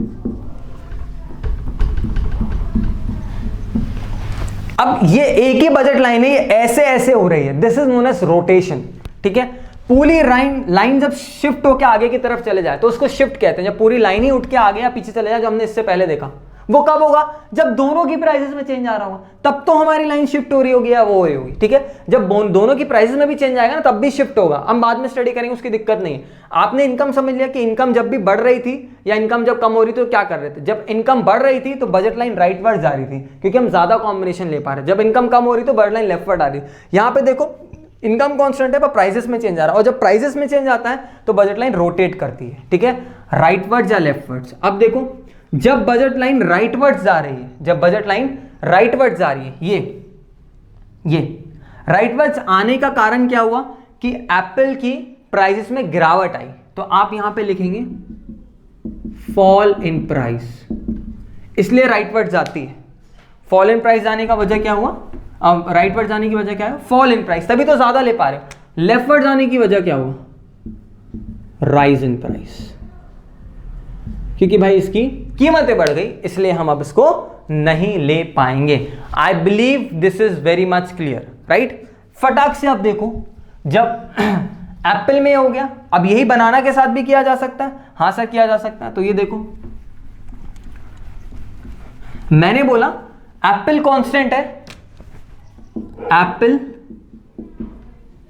अब ये एक ही बजट लाइन है, ये ऐसे ऐसे हो रही है, this is known as rotation, ठीक है। पूरी लाइन जब शिफ्ट होकर आगे की तरफ चले जाए तो उसको शिफ्ट कहते हैं। जब पूरी लाइन ही उठ के आगे या पीछे चले जाए, जो हमने इससे पहले देखा, वो कब होगा? जब दोनों की प्राइसेस में चेंज आ रहा होगा, तब तो हमारी लाइन शिफ्ट हो रही होगी या वो हो रही होगी। ठीक है, जब दोनों की प्राइसेस में भी चेंज आएगा ना, तब भी शिफ्ट होगा। हम बाद में स्टडी करेंगे, उसकी दिक्कत नहीं है। आपने इनकम समझ लिया कि इनकम जब भी बढ़ रही थी या इनकम जब कम हो रही थी तो क्या कर रहे थे? जब इनकम बढ़ रही थी तो बजट लाइन राइटवर्ड जा रही थी, क्योंकि हम ज्यादा कॉम्बिनेशन ले पा रहे। जब इनकम कम हो रही तो बजट लाइन लेफ्टवर्ड आ रही। यहाँ पे देखो इनकम कांस्टेंट है पर प्राइसेस में चेंज आ रहा है, और जब प्राइसेस में चेंज आता है तो बजट लाइन रोटेट करती है। ठीक है, राइटवर्ड्स या लेफ्टवर्ड्स। अब देखो जब बजट लाइन राइटवर्ड्स जा रही है, जब बजट लाइन राइटवर्ड्स जा रही है, ये राइटवर्ड्स आने का कारण क्या हुआ कि एप्पल की प्राइसेस में गिरावट आई। तो आप यहां पे लिखेंगे फॉल इन प्राइस, इसलिए राइटवर्ड जाती है। फॉल इन प्राइस जाने का वजह क्या हुआ? अब राइटवर्ड जाने की वजह क्या है? फॉल इन प्राइस, तभी तो ज्यादा ले पा रहे हो। लेफ्टवर्ड जाने की वजह क्या हुआ? राइज इन प्राइस, क्योंकि भाई इसकी कीमतें बढ़ गई, इसलिए हम अब इसको नहीं ले पाएंगे। आई believe this is very much clear, right? फटाक से आप देखो, जब एप्पल में हो गया, अब यही बनाना के साथ भी किया जा सकता है। हाँ सर किया जा सकता है। तो ये देखो, मैंने बोला एप्पल कांस्टेंट है, एप्पल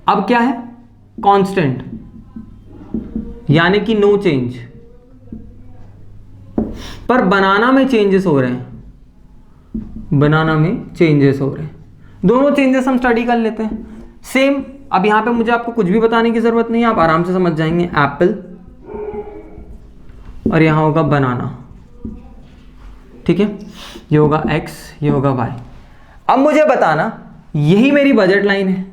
अब क्या है? कांस्टेंट, यानी कि नो चेंज। पर बनाना में चेंजेस हो रहे हैं, बनाना में चेंजेस हो रहे हैं। दोनों चेंजेस हम स्टडी कर लेते हैं सेम। अब यहां पे मुझे आपको कुछ भी बताने की जरूरत नहीं है, आप आराम से समझ जाएंगे। एप्पल और यहां होगा बनाना, ठीक है? ये होगा एक्स, ये होगा वाई। अब मुझे बताना, यही मेरी बजट लाइन है।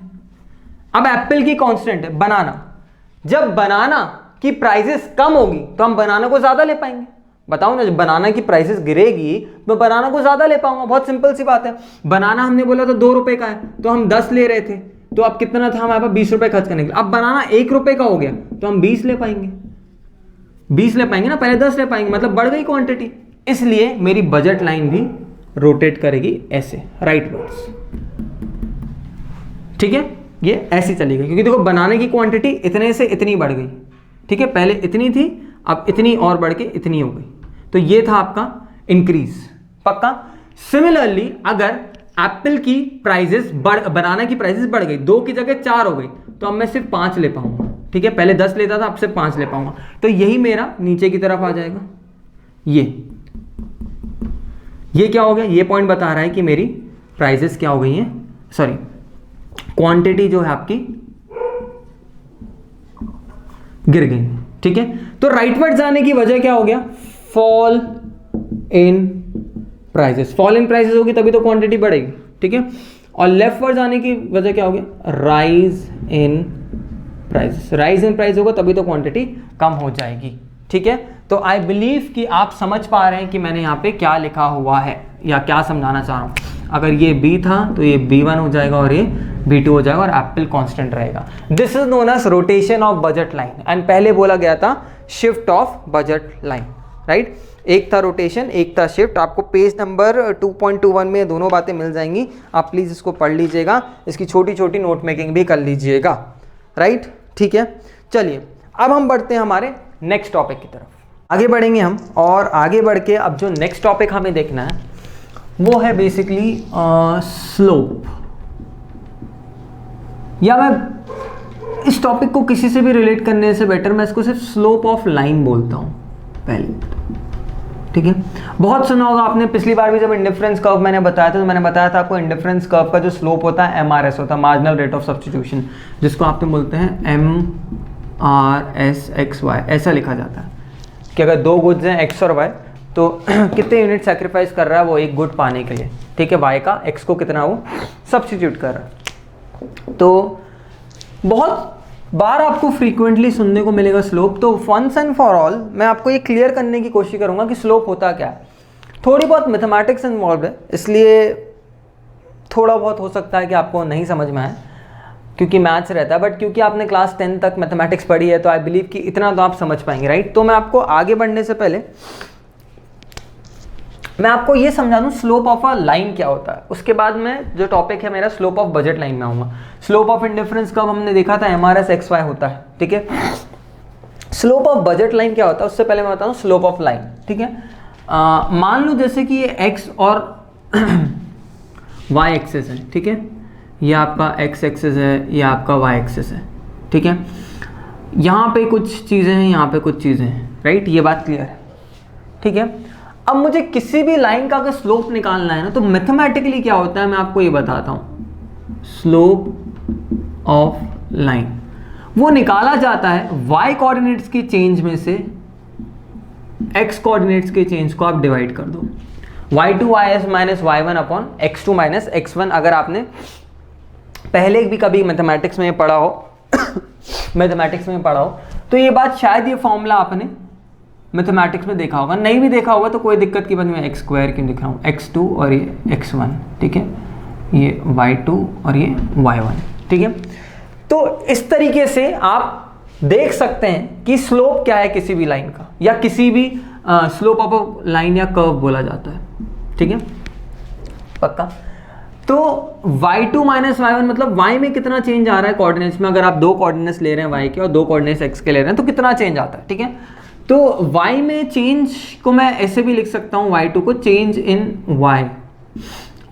अब एप्पल की कांस्टेंट है बनाना, जब बनाना की प्राइसेस कम होगी तो हम बनाना को ज्यादा ले पाएंगे। बताओ ना, जब बनाना की प्राइसेस गिरेगी तो बनाना को ज्यादा ले पाऊंगा। बहुत सिंपल सी बात है। बनाना हमने बोला था 2 रुपए का है, तो हम 10 ले रहे थे, तो अब कितना था हमारे पास? 20 रुपए खर्च करने के लिए। अब बनाना 1 रुपए का हो गया तो हम 20 ले पाएंगे, 20 ले पाएंगे ना, पहले 10 ले पाएंगे, मतलब बढ़ गई क्वांटिटी। इसलिए मेरी बजट लाइन भी रोटेट करेगी ऐसे, राइटवर्ड्स। ठीक है, ये ऐसी चलेगी, क्योंकि देखो बनाने की क्वांटिटी इतने से इतनी बढ़ गई। ठीक है, पहले इतनी थी, अब इतनी और बढ़ के इतनी हो गई। तो ये था आपका इंक्रीज, पक्का। सिमिलरली अगर एप्पल की प्राइसेस बनाना की प्राइसेस बढ़ गई, 2 की जगह 4 हो गई, तो अब मैं सिर्फ 5 ले पाऊंगा। ठीक है, पहले 10 लेता था, अब सिर्फ 5 ले पाऊंगा। तो यही मेरा नीचे की तरफ आ जाएगा। ये क्या हो गया? ये पॉइंट बता रहा है कि मेरी प्राइसेस क्या हो गई हैं, सॉरी क्वांटिटी जो है आपकी गिर गई। ठीक है, तो राइटवर्ड जाने की वजह क्या हो गया? Fall in prices. Fall in prices होगी तभी तो क्वांटिटी बढ़ेगी। ठीक है, और लेफ्टवर्ड जाने की वजह क्या हो गया? Rise in prices. Rise in price होगा तभी तो क्वांटिटी कम हो जाएगी। ठीक है, तो आई बिलीव कि आप समझ पा रहे हैं कि मैंने यहाँ पे क्या लिखा हुआ है या क्या समझाना चाह रहा हूँ। अगर ये B था तो ये B1 हो जाएगा और ये B2 हो जाएगा और एप्पल कांस्टेंट रहेगा। This is known as rotation of budget line, and पहले बोला गया था shift of budget line, right? एक था रोटेशन, एक था शिफ्ट। आपको पेज नंबर 2.21 में दोनों बातें मिल जाएंगी। आप प्लीज़ इसको पढ़ लीजिएगा, इसकी छोटी छोटी नोट मेकिंग भी कर लीजिएगा, राइट? ठीक है, चलिए अब हम बढ़ते हैं हमारे नेक्स्ट टॉपिक की तरफ। आगे बढ़ेंगे हम, और आगे बढ़ के अब जो नेक्स्ट टॉपिक हमें देखना है वो है बेसिकली स्लोप। या मैं इस टॉपिक को किसी से भी रिलेट करने से बेटर मैं इसको सिर्फ स्लोप ऑफ लाइन बोलता हूँ पहले। ठीक है, बहुत सुना होगा आपने, पिछली बार भी जब इंडिफरेंस कर्व मैंने बताया था तो मैंने बताया था आपको इंडिफरेंस कर्व का जो स्लोप होता है MRS होता है, मार्जिनल रेट ऑफ सब्स्टिट्यूशन, जिसको आप बोलते हैं MRSXY। ऐसा लिखा जाता है कि अगर 2 गुड्स हैं X और Y, तो कितने यूनिट सेक्रीफाइस कर रहा है वो एक गुड पाने के लिए। ठीक है, Y का X को कितना वो सब्स्टिट्यूट कर रहा है। तो बहुत बार आपको फ्रीक्वेंटली सुनने को मिलेगा स्लोप। तो वंस एंड फॉर ऑल मैं आपको ये क्लियर करने की कोशिश करूंगा कि स्लोप होता क्या है। थोड़ी बहुत मैथमेटिक्स इन्वॉल्व है, इसलिए थोड़ा बहुत हो सकता है कि आपको नहीं समझ में आए क्योंकि मैथ्स रहता है, बट क्योंकि आपने क्लास 10 तक मैथमेटिक्स पढ़ी है तो आई बिलीव कि इतना तो आप समझ पाएंगे, राइट? तो मैं आपको आगे बढ़ने से पहले मैं आपको ये समझा दूं स्लोप ऑफ अ लाइन क्या होता है, उसके बाद में जो टॉपिक है मेरा स्लोप ऑफ बजट लाइन में आऊँगा। स्लोप ऑफ इंडिफरेंस कर्व हमने देखा था MRS XY होता है, ठीक है। स्लोप ऑफ बजट लाइन क्या होता है उससे पहले मैं बताऊँ स्लोप ऑफ लाइन, ठीक है। मान लो जैसे कि ये x और y एक्सिस है, ठीक है, ये आपका x एक्सिस है, ये आपका y एक्सिस है, ठीक है। यहाँ पे कुछ चीज़ें हैं, यहाँ पे कुछ चीज़ें हैं, राइट, ये बात क्लियर है, ठीक है। अब मुझे किसी भी लाइन का अगर स्लोप निकालना है ना, तो मैथमेटिकली क्या होता है मैं आपको ये बताता हूँ। स्लोप ऑफ लाइन वो निकाला जाता है y कोऑर्डिनेट्स के चेंज में से x कोऑर्डिनेट्स के चेंज को आप डिवाइड कर दो। y2 is minus y1 upon x2 minus x1। अगर आपने पहले भी कभी मैथमेटिक्स में पढ़ा हो मैथमेटिक्स में पढ़ा हो तो ये बात शायद ये फॉर्मूला आपने मैथमेटिक्स में देखा होगा, नहीं भी देखा होगा तो कोई दिक्कत की बात नहीं, मैं x² क्यों दिख रहा हूँ, x2 और ये x1, ठीक है, ये y2 और ये y1, ठीक है। तो इस तरीके से आप देख सकते हैं कि स्लोप क्या है किसी भी लाइन का, या किसी भी स्लोप ऑफ अ लाइन या कर्व बोला जाता है, ठीक है, पक्का। तो y2 माइनस y1 मतलब y में कितना चेंज आ रहा है कोऑर्डिनेट्स में, अगर आप दो कोऑर्डिनेट्स ले रहे हैं y के और दो कोऑर्डिनेट्स x के ले रहे हैं तो कितना चेंज आता है, ठीक है। तो y में चेंज को मैं ऐसे भी लिख सकता हूँ, y2 को चेंज इन y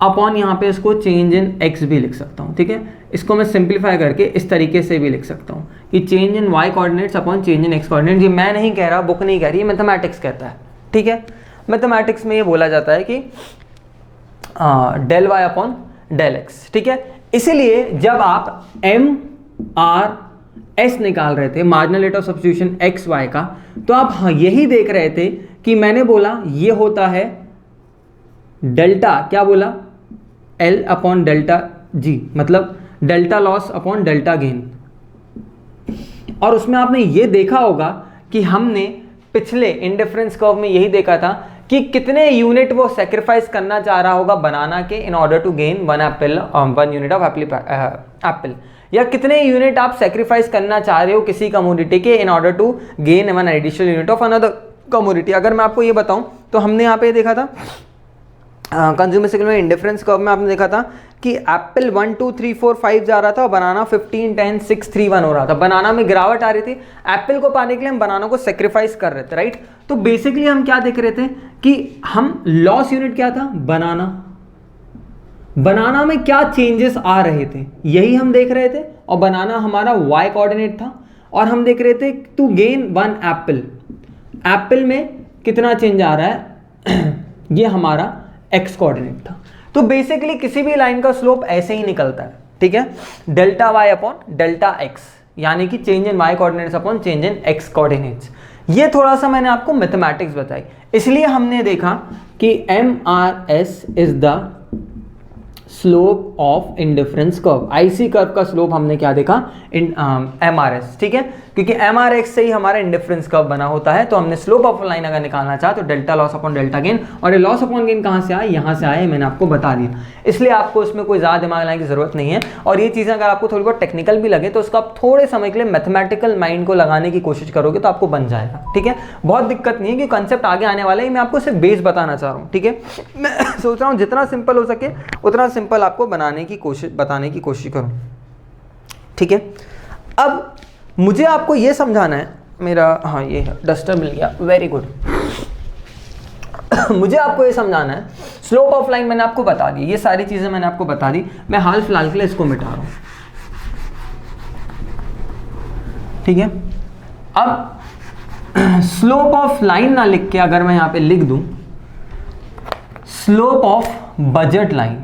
अपॉन यहाँ पे इसको चेंज इन x भी लिख सकता हूँ, ठीक है। इसको मैं सिंप्लीफाई करके इस तरीके से भी लिख सकता हूँ कि change in y coordinates upon change in x coordinates. ये मैं नहीं कह रहा, बुक नहीं कह रही, ये मैथमेटिक्स कहता है, ठीक है। मैथमेटिक्स में ये बोला जाता है कि del y upon del x, ठीक है। इसीलिए जब आप MRS निकाल रहे थे, marginal rate of substitution x Y का, तो आप यही देख रहे थे कि मैंने बोला ये होता है डेल्टा, क्या बोला, L अपॉन डेल्टा G, मतलब delta loss upon delta gain. और उसमें आपने ये देखा होगा कि हमने पिछले इंडिफरेंस कर्व में यही देखा था कि कितने यूनिट वो सेक्रीफाइस करना चाह रहा होगा बनाना के in order to gain 1 unit of apple, या कितने यूनिट आप सेक्रीफाइस करना चाह रहे हो किसी कमोडिटी के in order to gain 1 additional unit of another commodity. अगर मैं आपको ये बताऊं तो हमने यहाँ पे देखा था कंज्यूमर साइकिल में इंडिफरेंस कर्व में आपने देखा था कि एप्पल 1 2 3 4 5 जा रहा था और बनाना 15 10 6 3 1 हो रहा था। बनाना में गिरावट आ रही थी, एप्पल को पाने के लिए हम बनाना को सेक्रीफाइस कर रहे थे, राइट। तो बेसिकली हम क्या देख रहे थे कि हम लॉस यूनिट क्या था, बनाना में क्या चेंजेस आ रहे थे यही हम देख रहे थे, और बनाना हमारा y कोऑर्डिनेट था, और हम देख रहे थे टू गेन 1 एप्पल में कितना चेंज आ रहा है ये हमारा x कोऑर्डिनेट था। तो बेसिकली किसी भी लाइन का स्लोप ऐसे ही निकलता है, ठीक है, delta y upon delta x, यानी कि change in y coordinates upon change in x coordinates. ये थोड़ा सा मैंने आपको मैथमेटिक्स बताई, इसलिए हमने देखा कि MRS is the slope of indifference curve. IC curve का स्लोप हमने क्या देखा, इन MRS, ठीक है, क्योंकि MRS से ही हमारा इंडिफरेंस कर्व बना होता है। तो हमने स्लोप ऑफ लाइन अगर निकालना चाहा तो delta loss upon delta gain, और ये लॉस अपॉन गेन कहाँ से आया, यहाँ से आया, मैंने आपको बता दिया। इसलिए आपको इसमें कोई ज़्यादा दिमाग लगाने की जरूरत नहीं है, और ये चीज़ें अगर आपको थोड़ी बहुत टेक्निकल भी लगे तो उसका आप थोड़े समय के लिए मैथमेटिकल माइंड को लगाने की कोशिश करोगे तो आपको बन जाएगा, ठीक है। बहुत दिक्कत नहीं है कि कंसेप्ट आगे आने वाला है, मैं आपको सिर्फ बेस बताना चाह रहा हूँ, ठीक है। मैं सोच रहा हूँ जितना सिंपल हो सके उतना सिंपल आपको बताने की कोशिश करूँ, ठीक है। अब मुझे आपको ये समझाना है, मेरा हाँ ये डस्टर मिल गया, वेरी गुड। मुझे आपको ये समझाना है, स्लोप ऑफ लाइन मैंने आपको बता दी, ये सारी चीजें मैंने आपको बता दी, मैं हाल फिलहाल के लिए इसको मिटा रहा हूं, ठीक है। अब स्लोप ऑफ लाइन ना लिख के अगर मैं यहां पे लिख दूं स्लोप ऑफ बजट लाइन,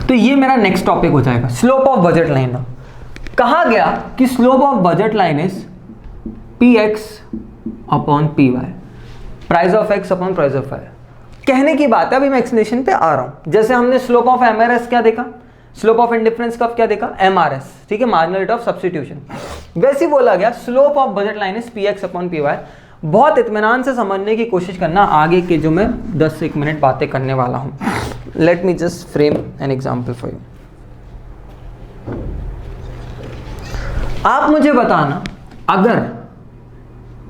तो ये मेरा नेक्स्ट टॉपिक हो जाएगा, स्लोप ऑफ बजट लाइन। कहा गया कि slope of budget line is px upon py, price of x upon price of y। कहने की बात है, अभी मैं एक्सप्लेनेशन पे आ रहा हूं। जैसे हमने स्लोप ऑफ MRS क्या देखा, स्लोप ऑफ इंडिफरेंस कर्व क्या देखा, MRS, ठीक है, मार्जिनल रेट ऑफ सब्स्टिट्यूशन। वैसे ही बोला गया slope of budget line is px upon py। बहुत इत्मीनान से समझने की कोशिश करना आगे के जो मैं 10 से 1 मिनट बातें करने वाला हूं। Let me just frame an example for you. आप मुझे बताना, अगर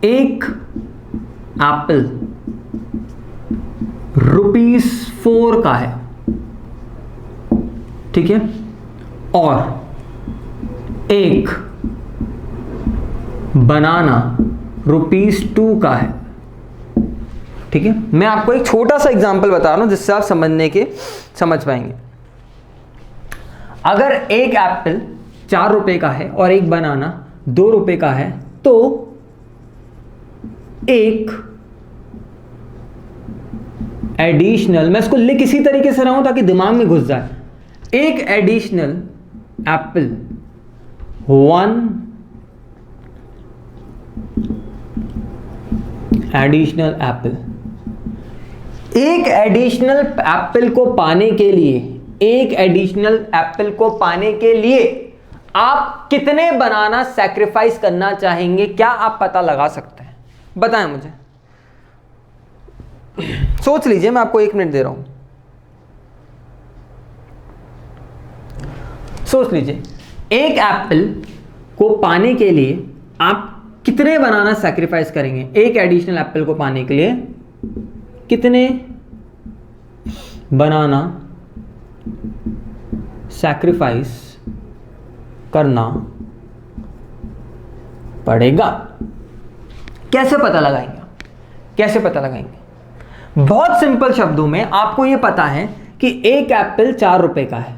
एक एप्पल ₹4 का है, ठीक है, और एक बनाना ₹2 का है, ठीक है। मैं आपको एक छोटा सा एग्जांपल बता रहा हूं जिससे आप समझ पाएंगे। अगर एक एप्पल ₹4 का है और एक बनाना ₹2 का है, तो एक एडिशनल, मैं इसको लिख इसी तरीके से रहा हूं ताकि दिमाग में घुस जाए, एक एडिशनल एप्पल, एडिशनल एप्पल, एक एडिशनल एप्पल को पाने के लिए, एक एडिशनल एप्पल को पाने के लिए आप कितने बनाना सैक्रिफाइस करना चाहेंगे? क्या आप पता लगा सकते हैं? बताएं मुझे, सोच लीजिए, मैं आपको 1 मिनट दे रहा हूं, सोच लीजिए। एक एप्पल को पाने के लिए आप कितने बनाना सैक्रिफाइस करेंगे? एक एडिशनल एप्पल को पाने के लिए कितने बनाना सैक्रिफाइस करना पड़ेगा? कैसे पता लगाएंगे? कैसे पता लगाएंगे? बहुत सिंपल शब्दों में आपको यह पता है कि एक एप्पल ₹4 का है,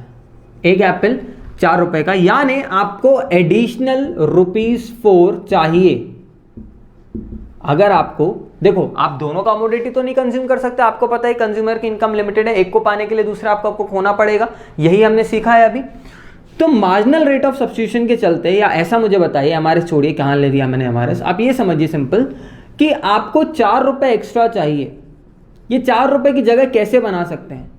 एक एप्पल ₹4 का, यानी आपको एडिशनल ₹4 चाहिए। अगर आपको, देखो, आप दोनों कमोडिटी तो नहीं कंज्यूम कर सकते, आपको पता है कंज्यूमर की इनकम लिमिटेड है, एक को पाने के लिए दूसरा आपको खोना पड़ेगा, यही हमने सीखा है अभी। तो मार्जिनल रेट ऑफ सब्स्टिट्यूशन के चलते, या ऐसा मुझे बताइए, एमआरएस छोड़िए, कहां ले दिया मैंने एमआरएस, आप ये समझिए सिंपल कि आपको ₹4 एक्स्ट्रा चाहिए। ये ₹4 की जगह कैसे बना सकते हैं?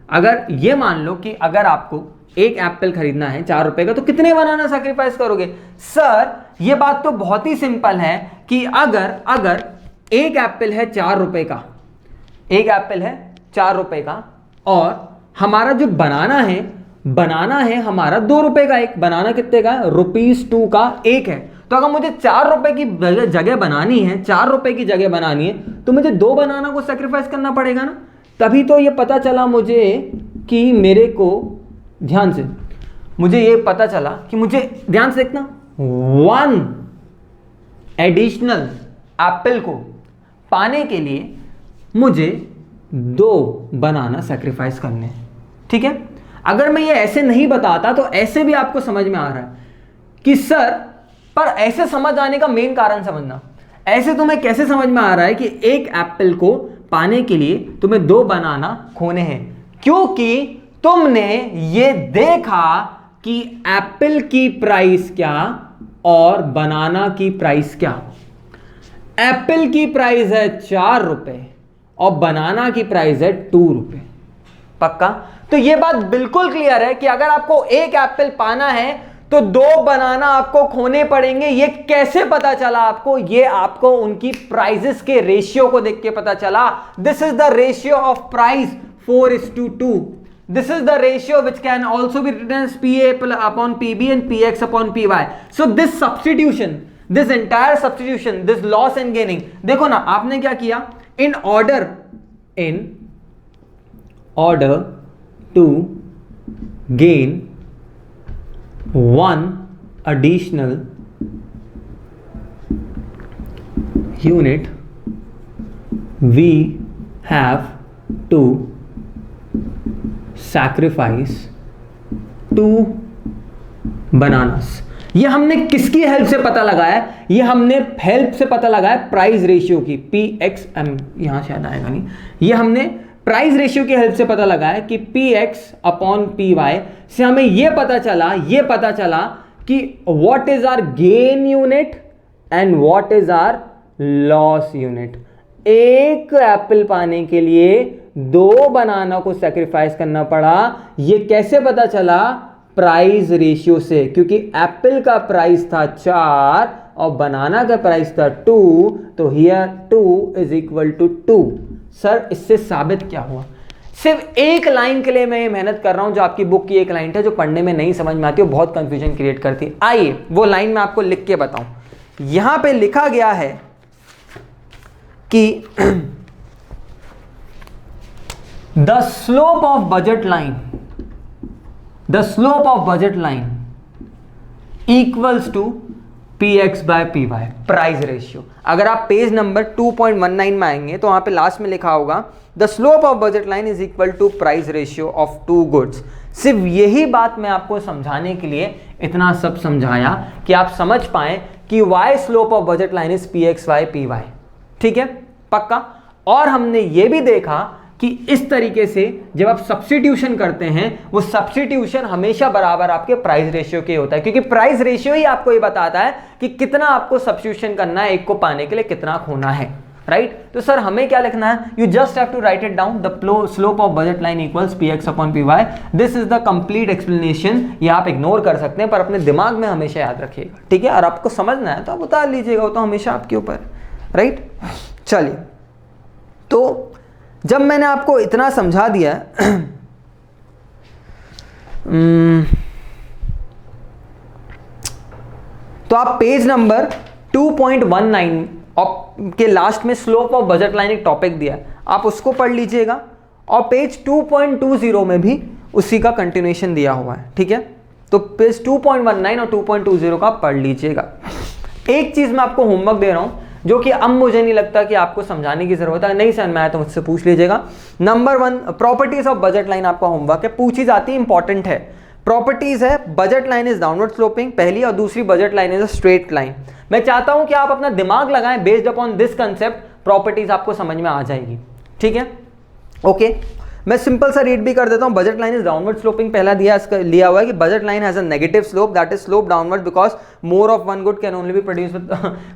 अगर ये मान लो कि अगर आपको एक एप्पल खरीदना है ₹4 का, तो कितने बनाना सैक्रिफाइस करोगे? सर, ये बात तो बहुत ही सिंपल है कि अगर एक एप्पल है ₹4 का, एक एप्पल है ₹4 का, और हमारा जो बनाना है हमारा ₹2 का एक, बनाना कितने का? ₹2 का एक है। तो अगर मुझे ₹4 की जगह बनानी है, ₹4 की जगह बनानी है, तो मुझे 2 बनाना को सैक्रिफाइस करना पड़ेगा ना। तभी तो ये पता चला मुझे कि मेरे को, ध्यान से, मुझे ये पता चला कि मुझे, ध्यान से देखना, 1 एडिशनल एप्पल को पाने के लिए मुझे 2 बनाना सैक्रिफाइस करने हैं, ठीक है। अगर मैं ये ऐसे नहीं बताता तो ऐसे भी आपको समझ में आ रहा है कि सर, पर ऐसे समझ आने का मेन कारण समझना, ऐसे तुम्हें कैसे समझ में आ रहा है कि एक एप्पल को पाने के लिए तुम्हें 2 बनाना खोने हैं? क्योंकि तुमने ये देखा कि एप्पल की प्राइस क्या और बनाना की प्राइस क्या। एप्पल की प्राइस है ₹4 और बनाना की प्राइस है ₹2। पक्का? तो ये बात बिल्कुल क्लियर है कि अगर आपको एक एप्पल पाना है तो 2 बनाना आपको खोने पड़ेंगे। ये कैसे पता चला आपको? ये आपको उनकी प्राइसेस के रेशियो को देख के पता चला। This is the ratio of price 4:2. This is the ratio which can also be written as PA upon PB and PX upon PY. So this substitution, this entire substitution, this loss and gaining, देखो ना, आपने क्या किया? In order to gain 1 additional unit, we have to sacrifice 2 bananas. ये हमने किसकी help से पता लगाया? ये हमने हेल्प से पता लगाया प्राइस रेशियो की, PXM, यहां शायद आएगा नहीं, ये हमने प्राइस रेशियो की हेल्प से पता लगाया कि PX upon PY से हमें ये पता चला कि what is our gain unit and what is our loss unit. एक एप्पल पाने के लिए 2 बनाना को सैक्रिफाइस करना पड़ा। ये कैसे पता चला? प्राइस रेशियो से, क्योंकि एप्पल का प्राइस था 4 और बनाना का प्राइस था 2, तो here 2 is equal to 2। Sir, इससे साबित क्या हुआ? सिर्फ एक लाइन के लिए मैं ये मेहनत कर रहा हूं, जो आपकी बुक की एक लाइन है, जो पढ़ने में नहीं समझ में आती है, बहुत कंफ्यूजन क्रिएट करती है। आइए वो लाइन मैं आपको लिख के बताऊं। यहां पे लिखा गया है कि the slope of budget line equals to px/py, price ratio. अगर आप पेज नंबर 2.19 में आएंगे तो वहां पे लास्ट में लिखा होगा the slope of budget line is equal to price ratio of two goods. सिर्फ यही बात मैं आपको समझाने के लिए इतना सब समझाया कि आप समझ पाए कि y slope of budget line is px/py। ठीक है, पक्का। और हमने ये भी देखा कि इस तरीके से जब आप सब्स्टिट्यूशन करते हैं वो सब्स्टिट्यूशन हमेशा बराबर आपके प्राइस रेशियो के होता है, क्योंकि प्राइस रेशियो ही आपको ये बताता है कि कितना आपको सब्स्टिट्यूशन करना है एक को पाने के लिए, कितना खोना है, राइट। तो सर हमें क्या लिखना है, you just have to write it down, the slope of budget line equals px/py। This is the complete explanation. ये आप इग्नोर कर सकते हैं पर अपने दिमाग में हमेशा याद रखिएगा, ठीक है। और आपको समझना है तो आप उतार लीजिएगा, वो तो हमेशा आपके ऊपर, राइट। चलिए, तो जब मैंने आपको इतना समझा दिया तो आप पेज नंबर 2.19 के लास्ट में स्लोप ऑफ बजट लाइन एक टॉपिक दिया है, आप उसको पढ़ लीजिएगा। और पेज 2.20 में भी उसी का कंटिन्यूएशन दिया हुआ है, ठीक है। तो पेज 2.19 और 2.20 का पढ़ लीजिएगा। एक चीज मैं आपको होमवर्क दे रहा हूं जो कि अब मुझे नहीं लगता कि आपको समझाने की जरूरत है, नहीं समझ में आया तो मुझसे पूछ लीजिएगा। Number 1 properties of budget line आपका होमवर्क है, पूछी जाती है, इंपॉर्टेंट है। प्रॉपर्टीज है budget line is downward sloping पहली, और दूसरी budget line is a straight line. मैं चाहता हूं कि आप अपना दिमाग लगाएं, based upon this concept properties आपको समझ में आ जाएगी, ठीक है, ओके। मैं सिंपल सा रीड भी कर देता हूं। Budget line is downward sloping पहला दिया, इसका लिया हुआ है कि budget line has a negative slope that is slope downward because more of one good can only B produce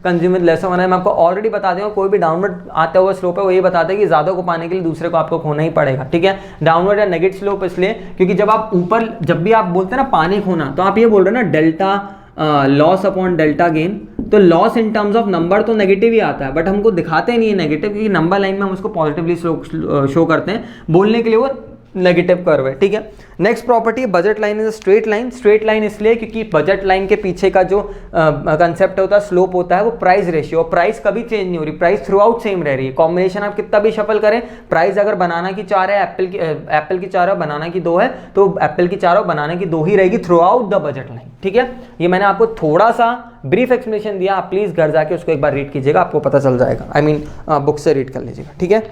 consume with less of one. मैं आपको ऑलरेडी बता दूं, कोई भी डाउनवर्ड आता हुआ स्लोप है वो ये बताता है कि ज्यादा को पाने के लिए दूसरे को आपको खोना ही पड़ेगा, ठीक है। डाउनवर्ड या नेगेटिव स्लोप इसलिए क्योंकि जब आप ऊपर, जब भी आप बोलते हैं ना पानी खोना, तो आप ये बोल रहे हैं ना delta loss upon delta gain. तो loss in terms of number तो नेगेटिव ही आता है, बट हमको दिखाते नहीं है नेगेटिव, क्योंकि नंबर लाइन में हम उसको पॉजिटिवली शो करते हैं, बोलने के लिए वो नेगेटिव कर्व है, ठीक है। Next property, budget line is straight line. Straight line इसलिए क्योंकि बजट लाइन के पीछे का जो कंसेप्ट होता है, स्लोप होता है, वो प्राइस रेशियो। प्राइस कभी चेंज नहीं हो रही, प्राइस थ्रू आउट सेम रह रही है। कॉम्बिनेशन आप कितना भी शफल करें, प्राइस अगर बनाना की 4 है, एप्पल की 4 है, बनाना की 2 है, तो एप्पल की 4 और बनाना की 2 ही रहेगी through out the budget line, ठीक है। ये मैंने आपको थोड़ा सा ब्रीफ एक्सप्लेनेशन दिया, आप प्लीज घर जाके उसको एक बार रीड कीजिएगा, आपको पता चल जाएगा। आई मीन बुक से रीड कर लीजिएगा, ठीक है।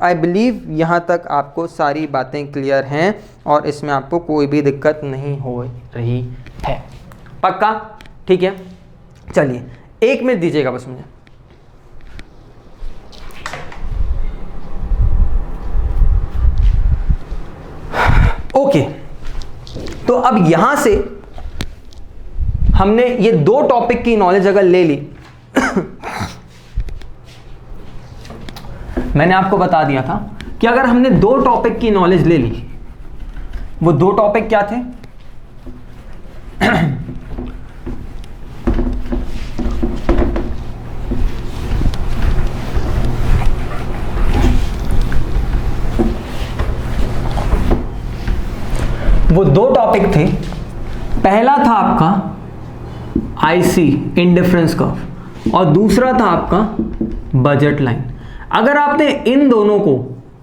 आई बिलीव यहाँ तक आपको सारी बातें क्लियर हैं और इसमें आपको कोई भी दिक्कत नहीं हो रही है, पक्का, ठीक है। चलिए 1 मिनट दीजिएगा बस मुझे। ओके, तो अब यहां से हमने ये 2 टॉपिक की नॉलेज अगर ले ली मैंने आपको बता दिया था कि अगर हमने 2 टॉपिक की नॉलेज ले ली, वो 2 टॉपिक क्या थे? वो 2 टॉपिक थे। पहला था आपका आईसी इंडिफरेंस कर्व और दूसरा था आपका बजट लाइन। अगर आपने इन दोनों को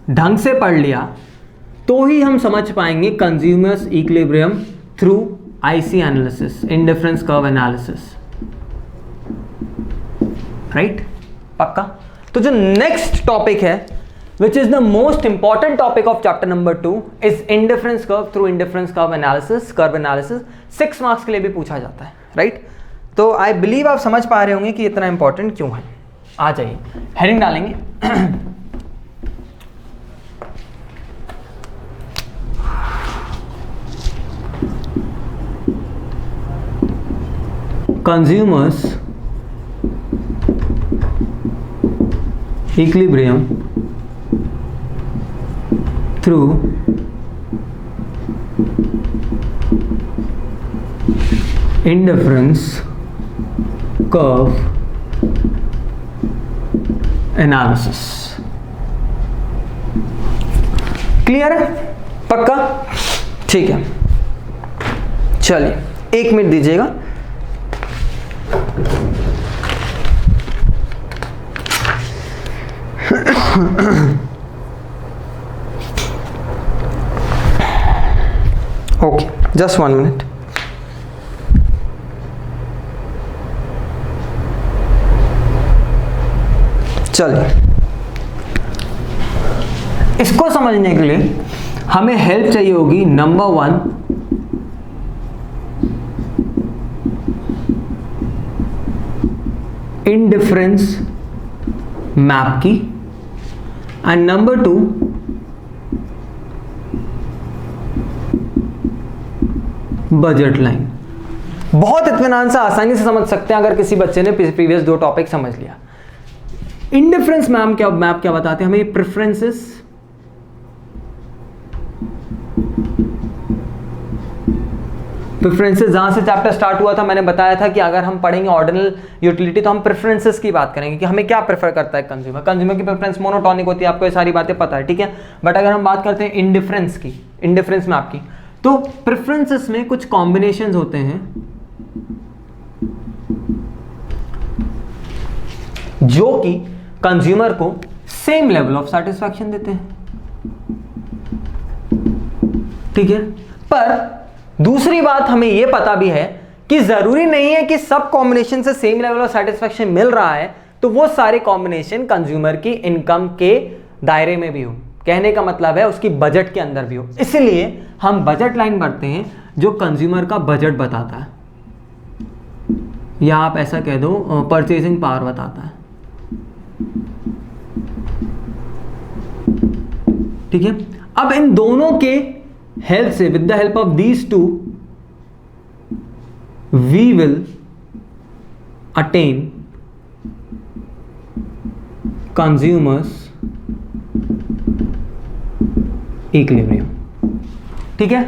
ढंग से पढ़ लिया तो ही हम समझ पाएंगे consumers equilibrium through IC analysis, indifference curve analysis, right, पक्का। तो जो नेक्स्ट टॉपिक है which is the most important topic of chapter number 2 is indifference curve through indifference curve analysis 6 marks के लिए भी पूछा जाता है, राइट। तो आई बिलीव आप समझ पा रहे होंगे कि इतना इंपॉर्टेंट क्यों है। आ जाइए, हेडिंग डालेंगे। Consumers equilibrium through indifference curve analysis। Clear है, पक्का, ठीक है। चलिए 1 मिनट दीजिएगा। Okay, just 1 minute. चलिए, इसको समझने के लिए हमें हेल्प चाहिए होगी नंबर 1, इंडिफरेंस मैप की, एंड नंबर 2 बजट लाइन। बहुत इत्मीनान से आसानी से समझ सकते हैं अगर किसी बच्चे ने प्रीवियस 2 टॉपिक समझ लिया। इंडिफरेंस मैप क्या बताते हैं हमें? प्रेफरेंसेस, जहां से चैप्टर स्टार्ट हुआ था मैंने बताया था कि अगर हम पढ़ेंगे ऑर्डिनल यूटिलिटी तो हम प्रेफरेंसेस की बात करेंगे कि हमें क्या प्रेफर करता है कंज्यूमर। कंज्यूमर की प्रेफरेंस मोनोटॉनिक होती है, आपको ये सारी बातें पता है, ठीक है। बट अगर हम बात करते हैं इंडिफरेंस की, इंडिफरेंस मैप की, तो प्रेफरेंसेस में कुछ कॉम्बिनेशंस होते हैं जो कि कंज्यूमर को सेम लेवल ऑफ सेटिस्फैक्शन देते हैं, ठीक है। पर दूसरी बात हमें यह पता भी है कि जरूरी नहीं है कि सब कॉम्बिनेशन से सेम लेवल ऑफ सेटिस्फैक्शन मिल रहा है तो वो सारे कॉम्बिनेशन कंज्यूमर की इनकम के दायरे में भी हो। कहने का मतलब है उसकी बजट के अंदर भी हो। इसलिए हम बजट लाइन बढ़ते हैं जो कंज्यूमर का बजट बताता है, या आप ऐसा कह दो परचेजिंग पावर बताता है, ठीक है। अब इन दोनों के हेल्प से, with the help of these two, we will attain consumers equilibrium, ठीक है।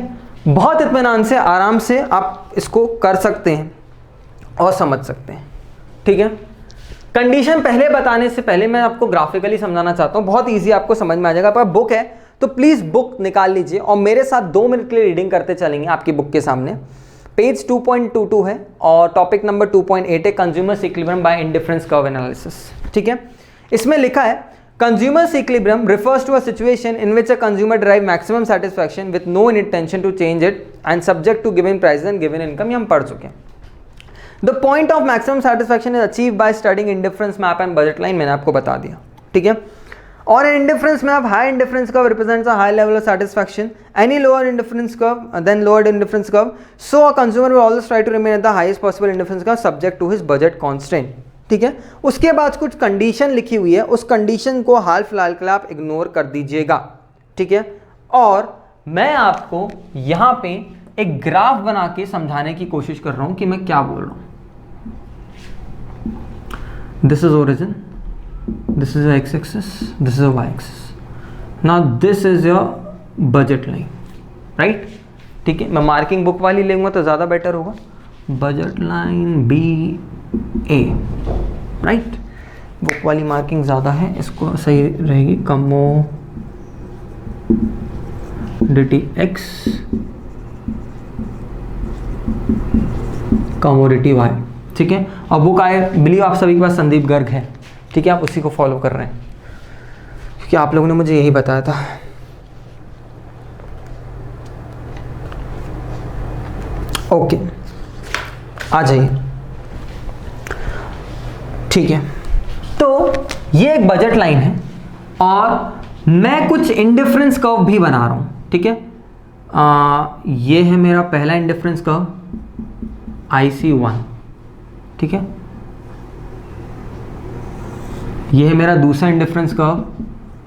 बहुत इत्मीनान से, आराम से आप इसको कर सकते हैं और समझ सकते हैं, ठीक है। कंडीशन पहले बताने से पहले मैं आपको ग्राफिकली समझाना चाहता हूं, बहुत इजी आपको समझ में आ जाएगा। आपका बुक है तो प्लीज बुक निकाल लीजिए और मेरे साथ 2 मिनट के लिए रीडिंग करते चलेंगे आपकी बुक के सामने। पेज 2.22 है और टॉपिक नंबर 2.8 है, consumers equilibrium bye indifference curve analysis, ठीक है। इसमें लिखा है consumers equilibrium refers to a situation in which a consumer derive maximum satisfaction with no intention to change it and subject to given prices and given income। ये हम पढ़ चुके हैं। The point of maximum satisfaction is achieved by studying indifference map and budget line, मैंने आपको बता दिया, ठीक है। और indifference map, high indifference curve represents a high level of satisfaction. Any lower indifference curve than lower indifference curve, so a consumer will always try to remain at the highest possible indifference curve subject to his budget constraint, ठीक है। उसके बाद कुछ condition लिखी हुई है, उस condition को हाल फिलहाल के लिए आप इग्नोर कर दीजिएगा, ठीक है। और मैं आपको यहां पे एक ग्राफ बना के समझाने की कोशिश कर रहा हूं कि मैं क्या बोल रहा हूं। This is origin, this is a x-axis, this is a y-axis. Now this is your budget line, right? ठीक है, मैं मार्किंग बुक वाली लेंगे तो ज़्यादा बेटर होगा। Budget line BA, right. Book वाली मार्किंग ज़्यादा है, इसको सही रहेगी। कमोडिटी X, कमोडिटी Y, ठीक है। और बुक आई बिलीव आप सभी के पास संदीप गर्ग है, ठीक है। आप उसी को फॉलो कर रहे हैं क्योंकि आप लोगों ने मुझे यही बताया था। ओके, आ जाइए, ठीक है। तो ये एक बजट लाइन है और मैं कुछ इंडिफरेंस कर्व भी बना रहा हूं, ठीक है। ये है मेरा पहला इंडिफरेंस कर्व IC1, ठीक है। ये है मेरा दूसरा इंडिफरेंस कर्व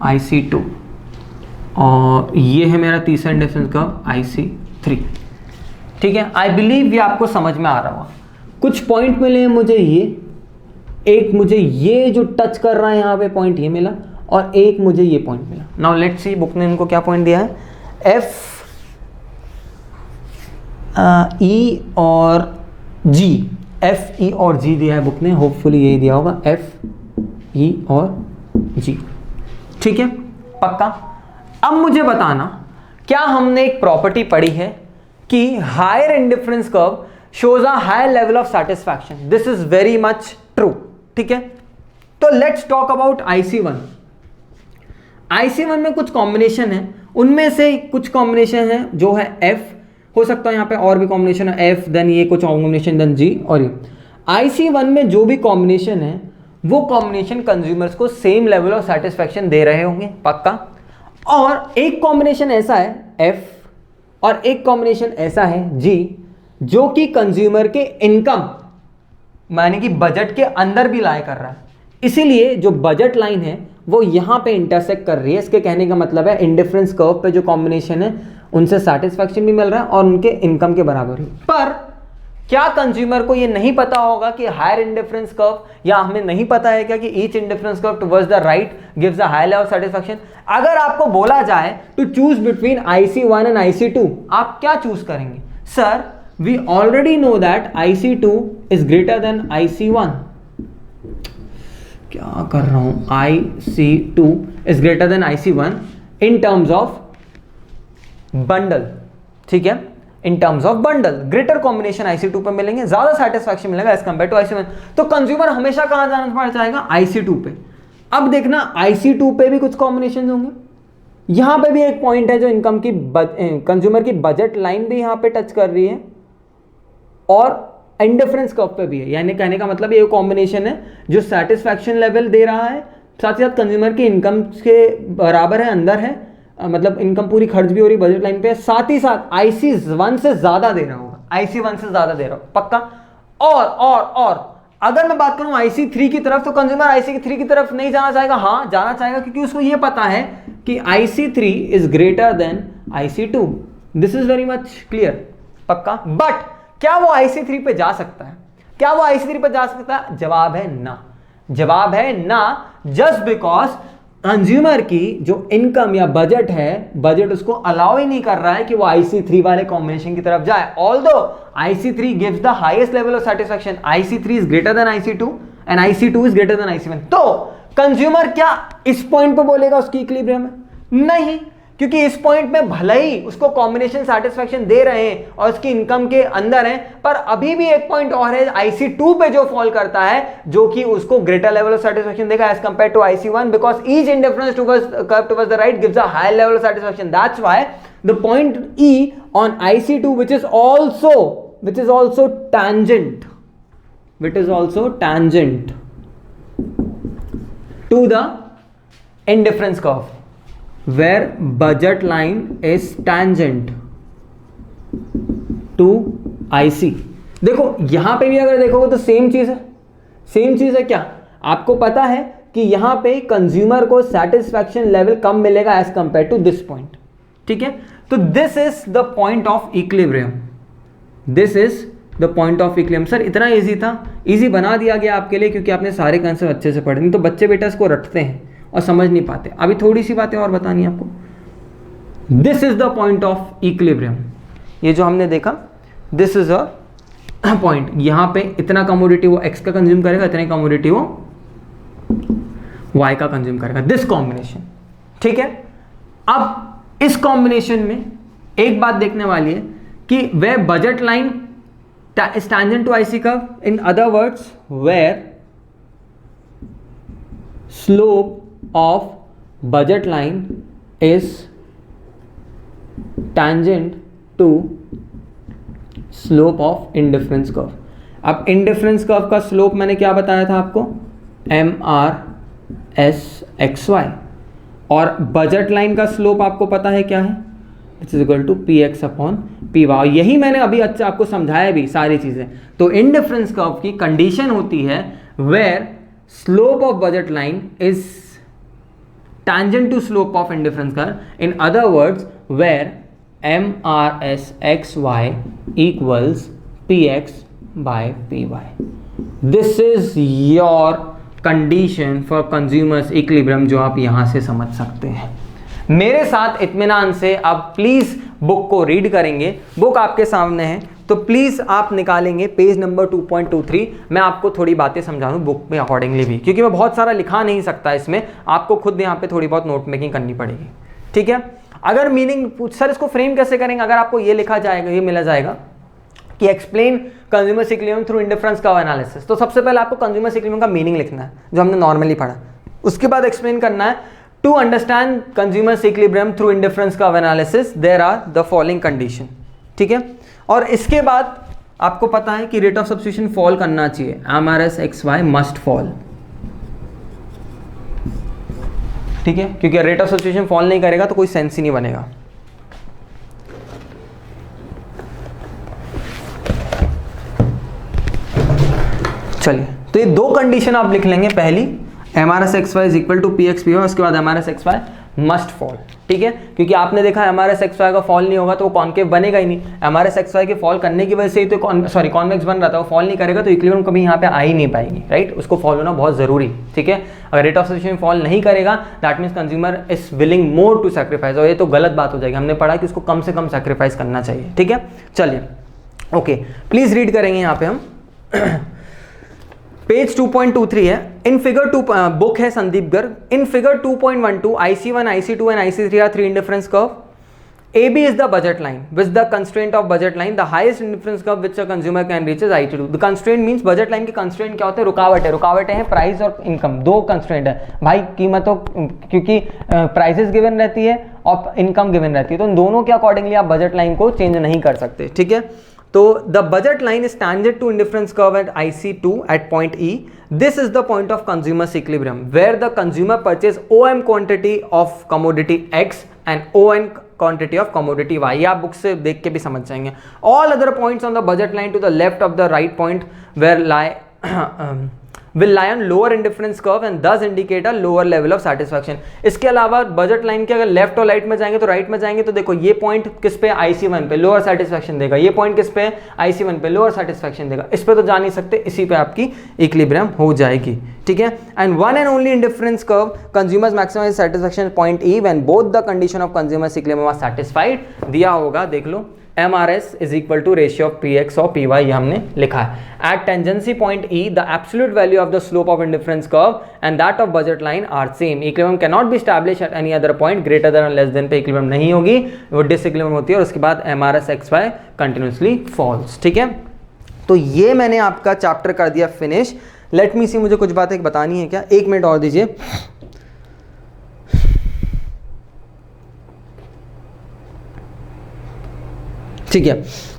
IC2 और ये है मेरा तीसरा इंडिफरेंस कर्व IC3, ठीक है। आई बिलीव ये आपको समझ में आ रहा होगा। कुछ पॉइंट मिले हैं मुझे, ये एक मुझे ये जो टच कर रहा है यहाँ पे पॉइंट ये मिला और एक मुझे ये पॉइंट मिला। नाउ लेट्स सी बुक ने इनको क्या पॉइंट दिया है, E और G, FE और G दिया है बुक ने, होपफुली यही दिया होगा, FE और G, ठीक है, पक्का। अब मुझे बताना, क्या हमने एक प्रॉपर्टी पढ़ी है कि higher indifference curve shows a higher level of satisfaction? This is very much true, ठीक है। तो let's talk about IC1। IC1 में कुछ कॉम्बिनेशन है, उनमें से कुछ कॉम्बिनेशन है जो है F, हो सकता है यहाँ पे और भी कॉम्बिनेशन है F, देन ये कुछ कॉम्बिनेशन, देन G, और ये IC1 में जो भी कॉम्बिनेशन है वो कॉम्बिनेशन कंज्यूमर्स को सेम लेवल ऑफ सेटिस्फैक्शन दे रहे होंगे पक्का। और एक कॉम्बिनेशन ऐसा है F और एक कॉम्बिनेशन ऐसा है G जो कि कंज्यूमर के इनकम माने कि बजट के अंदर भी लाई कर रहा है, इसीलिए जो बजट लाइन है वो यहां पे इंटरसेक्ट कर रही है। इसके कहने का मतलब है इंडिफरेंस कर्व पे जो कॉम्बिनेशन है उनसे सेटिस्फैक्शन भी मिल रहा है और उनके इनकम के बराबर ही। पर क्या कंज्यूमर को ये नहीं पता होगा कि हायर इंडिफरेंस कर्व, या हमें नहीं पता है क्या कि each indifference curve towards the right gives a high level of satisfaction? अगर आपको बोला जाए to choose between IC1 and IC2, आप क्या चूज करेंगे? Sir we already know that IC2 is greater than IC1। क्या कर रहा हूं? IC2 is greater than IC1 in terms of bundle, ठीक है, in terms of bundle greater combination IC2 पे मिलेंगे, ज्यादा सेटिस्फैक्शन मिलेगा एज कंपेयर टू IC1। तो कंज्यूमर हमेशा कहां जाना पड़ जाएगा? IC2 पे। अब देखना IC2 पे भी कुछ कॉम्बिनेशन होंगे, यहां पे भी एक पॉइंट है जो इनकम की कंज्यूमर की बजट लाइन भी यहां पे टच कर रही है और इंडिफरेंस कर्व पे भी है, यानी कहने का मतलब ये कॉम्बिनेशन है जो सेटिस्फैक्शन लेवल दे रहा है, साथ ही साथ कंज्यूमर की इनकम के बराबर है, अंदर है, मतलब इनकम पूरी खर्च भी हो रही बजट लाइन पे, साथ ही साथ IC1 से ज्यादा दे रहा होगा, IC1 से ज्यादा दे रहा होगा पक्का। और अगर मैं बात करूं IC3 की तरफ, तो कंज्यूमर IC3 की तरफ नहीं जाना चाहेगा? हाँ जाना चाहेगा, क्योंकि उसको ये पता है कि IC3 is greater then IC2। This is very much clear पक्का। बट क्या वो IC3 पे जा सकता है? क्या वो IC3 पे जा सकता है? जवाब है ना, जवाब है ना, जस्ट बिकॉज कंज्यूमर की जो इनकम या बजट है, बजट उसको अलाउ ही नहीं कर रहा है कि वो IC3 वाले कॉम्बिनेशन की तरफ जाए। Although IC3 gives the highest level of satisfaction, IC3 is greater then IC2 and IC2 is greater than IC1। तो कंज्यूमर क्या इस पॉइंट पे बोलेगा उसकी इक्विलिब्रियम है? नहीं, क्योंकि इस पॉइंट में भले ही उसको कॉम्बिनेशन सेटिस्फैक्शन दे रहे हैं और उसकी इनकम के अंदर है, पर अभी भी एक पॉइंट और है IC2 पे जो फॉल करता है, जो कि उसको ग्रेटर लेवल ऑफ सेटिस्फैक्शन देगा as compare to IC1, because each indifference towards the right gives a high level of satisfaction. That's why the point E on IC2 which is also tangent to the indifference curve, where budget line is tangent to IC। देखो यहां पे भी अगर देखोगे तो same चीज है क्या? आपको पता है कि यहां पे कंज्यूमर को सेटिस्फैक्शन लेवल कम मिलेगा as compare to this point, ठीक है। तो this is the point of equilibrium, this is the point of equilibrium. Sir इतना इजी था, इजी बना दिया गया आपके लिए क्योंकि आपने सारे कंसेप्ट अच्छे से पढ़े, नहीं तो बच्चे बेटा इसको रटते हैं और समझ नहीं पाते। अभी थोड़ी सी बातें और बतानी है आपको। This is the point of equilibrium, ये जो हमने देखा दिस इज अ पॉइंट। यहां पे इतना कमोडिटी वो एक्स का कंज्यूम करेगा, इतने कमोडिटी वो वाई का कंज्यूम करेगा, दिस कॉम्बिनेशन, ठीक है। अब इस कॉम्बिनेशन में एक बात देखने वाली है कि वे budget line is tangent to IC curve, in other words where slope of budget line is tangent to slope of indifference curve। अब indifference curve का slope मैंने क्या बताया था आपको? MRSXY, और बजट लाइन का स्लोप आपको पता है क्या है? It's equal to PX upon PY। यही मैंने अभी अच्छा आपको समझाया भी सारी चीजें। तो इंडिफरेंस कर्व की कंडीशन होती है where slope of budget line is tangent to slope of indifference curve, in other words where MRSXY equals PX by PY। this is your condition for consumers equilibrium, जो आप यहां से समझ सकते हैं। मेरे साथ इत्मीनान से अब प्लीज बुक को रीड करेंगे। बुक आपके सामने है, तो प्लीज आप निकालेंगे पेज नंबर 2.23। मैं आपको थोड़ी बातें समझा दूं बुक में अकॉर्डिंगली भी, क्योंकि मैं बहुत सारा लिखा नहीं सकता इसमें, आपको खुद यहाँ पे थोड़ी बहुत नोट मेकिंग करनी पड़ेगी, ठीक है। अगर मीनिंग सर इसको फ्रेम कैसे करेंगे, अगर आपको ये लिखा जाएगा, ये मिला जाएगा कि explain consumer equilibrium through indifference curve analysis, तो सबसे पहले आपको कंज्यूमर इक्विलिब्रियम का मीनिंग लिखना है जो हमने नॉर्मली पढ़ा। उसके बाद एक्सप्लेन करना है to understand consumers equilibrium through indifference curve analysis there are the following condition, ठीक है। और इसके बाद आपको पता है कि रेट ऑफ सब्स्टिट्यूशन फॉल करना चाहिए, MRS X Y must fall, ठीक है, क्योंकि रेट ऑफ सब्स्टिट्यूशन फॉल नहीं करेगा तो कोई सेंस ही नहीं बनेगा। चलिए, तो ये दो कंडीशन आप लिख लेंगे, पहली MRS X Y is equal to P X P Y, उसके बाद MRS X Y must fall, ठीक है, क्योंकि आपने देखा एमआरएस एक्स वाई का फॉल नहीं होगा तो वो कॉन्केव बनेगा ही नहीं। एमआरएस एक्स वाई के फॉल करने की वजह से ही तो कॉन्वेक्स बन रहा था, वो फॉल नहीं करेगा तो इक्विलिब्रियम कभी यहाँ पे आ ही नहीं पाएगी, राइट। उसको फॉल होना बहुत जरूरी, ठीक है। अगर रेट ऑफ सब्स्टिट्यूशन फॉल नहीं करेगा that means consumer is willing more to sacrifice, और ये तो गलत बात हो जाएगी। हमने पढ़ा कि उसको कम से कम सैक्रिफाइस करना चाहिए, ठीक है। चलिए, ओके, प्लीज रीड करेंगे यहाँ पे हम पेज 2.23 है। इन फिगर 2 बुक है Sandeep Garg. In figure 2.12 IC1, IC2 and IC3 are 3 indifference curve. AB is the budget line with the constraint of budget line. The highest indifference curve which a consumer can reach is IT2. The constraint means budget line के constraint क्या होते हैं? रुकावटें हैं price और income, दो constraint है भाई। कीमतों, क्योंकि प्राइसेस गिवन रहती है और इनकम गिवन रहती है, तो इन दोनों के अकॉर्डिंगली आप बजट लाइन को चेंज नहीं कर सकते, ठीक है। तो the budget line is tangent to indifference curve at IC2 at point E. This is the point of consumer's equilibrium where the consumer purchase OM quantity of commodity X and ON quantity of commodity Y. ये आप book से देख के भी समझ जाएंगे। All other points on the budget line to the left of the right point where lie will lie on lower indifference curve and thus indicate a lower level of satisfaction. इसके अलावा budget line के अगर left और right में जाएंगे तो right में जाएंगे तो देखो ये पॉइंट किस पे, IC1 पे लोअर सेटिस्फैक्शन देगा, ये पॉइंट किस पे, IC1 पे लोअर सेटिस्फैक्शन देगा। इस पे तो जा नहीं सकते, इसी पे आपकी इक्विलिब्रियम हो जाएगी, ठीक है। And one and only indifference curve consumers maximise satisfaction point E when both the condition of consumers equilibrium are satisfied. दिया होगा, देख लो, MRS is equal to ratio of PX और PY, ये हमने लिखा है। At tangency point E, the absolute value of the slope of indifference curve and that of budget line are same. Equilibrium cannot be established at any other point greater than or less than पे equilibrium नहीं होगी, वो disequilibrium होती है। और उसके बाद MRS XY continuously falls, ठीक है। तो ये मैंने आपका चैप्टर कर दिया फिनिश। लेट मी सी, मुझे कुछ बातें बतानी है क्या? 1 मिनट और दीजिए। ठीक है,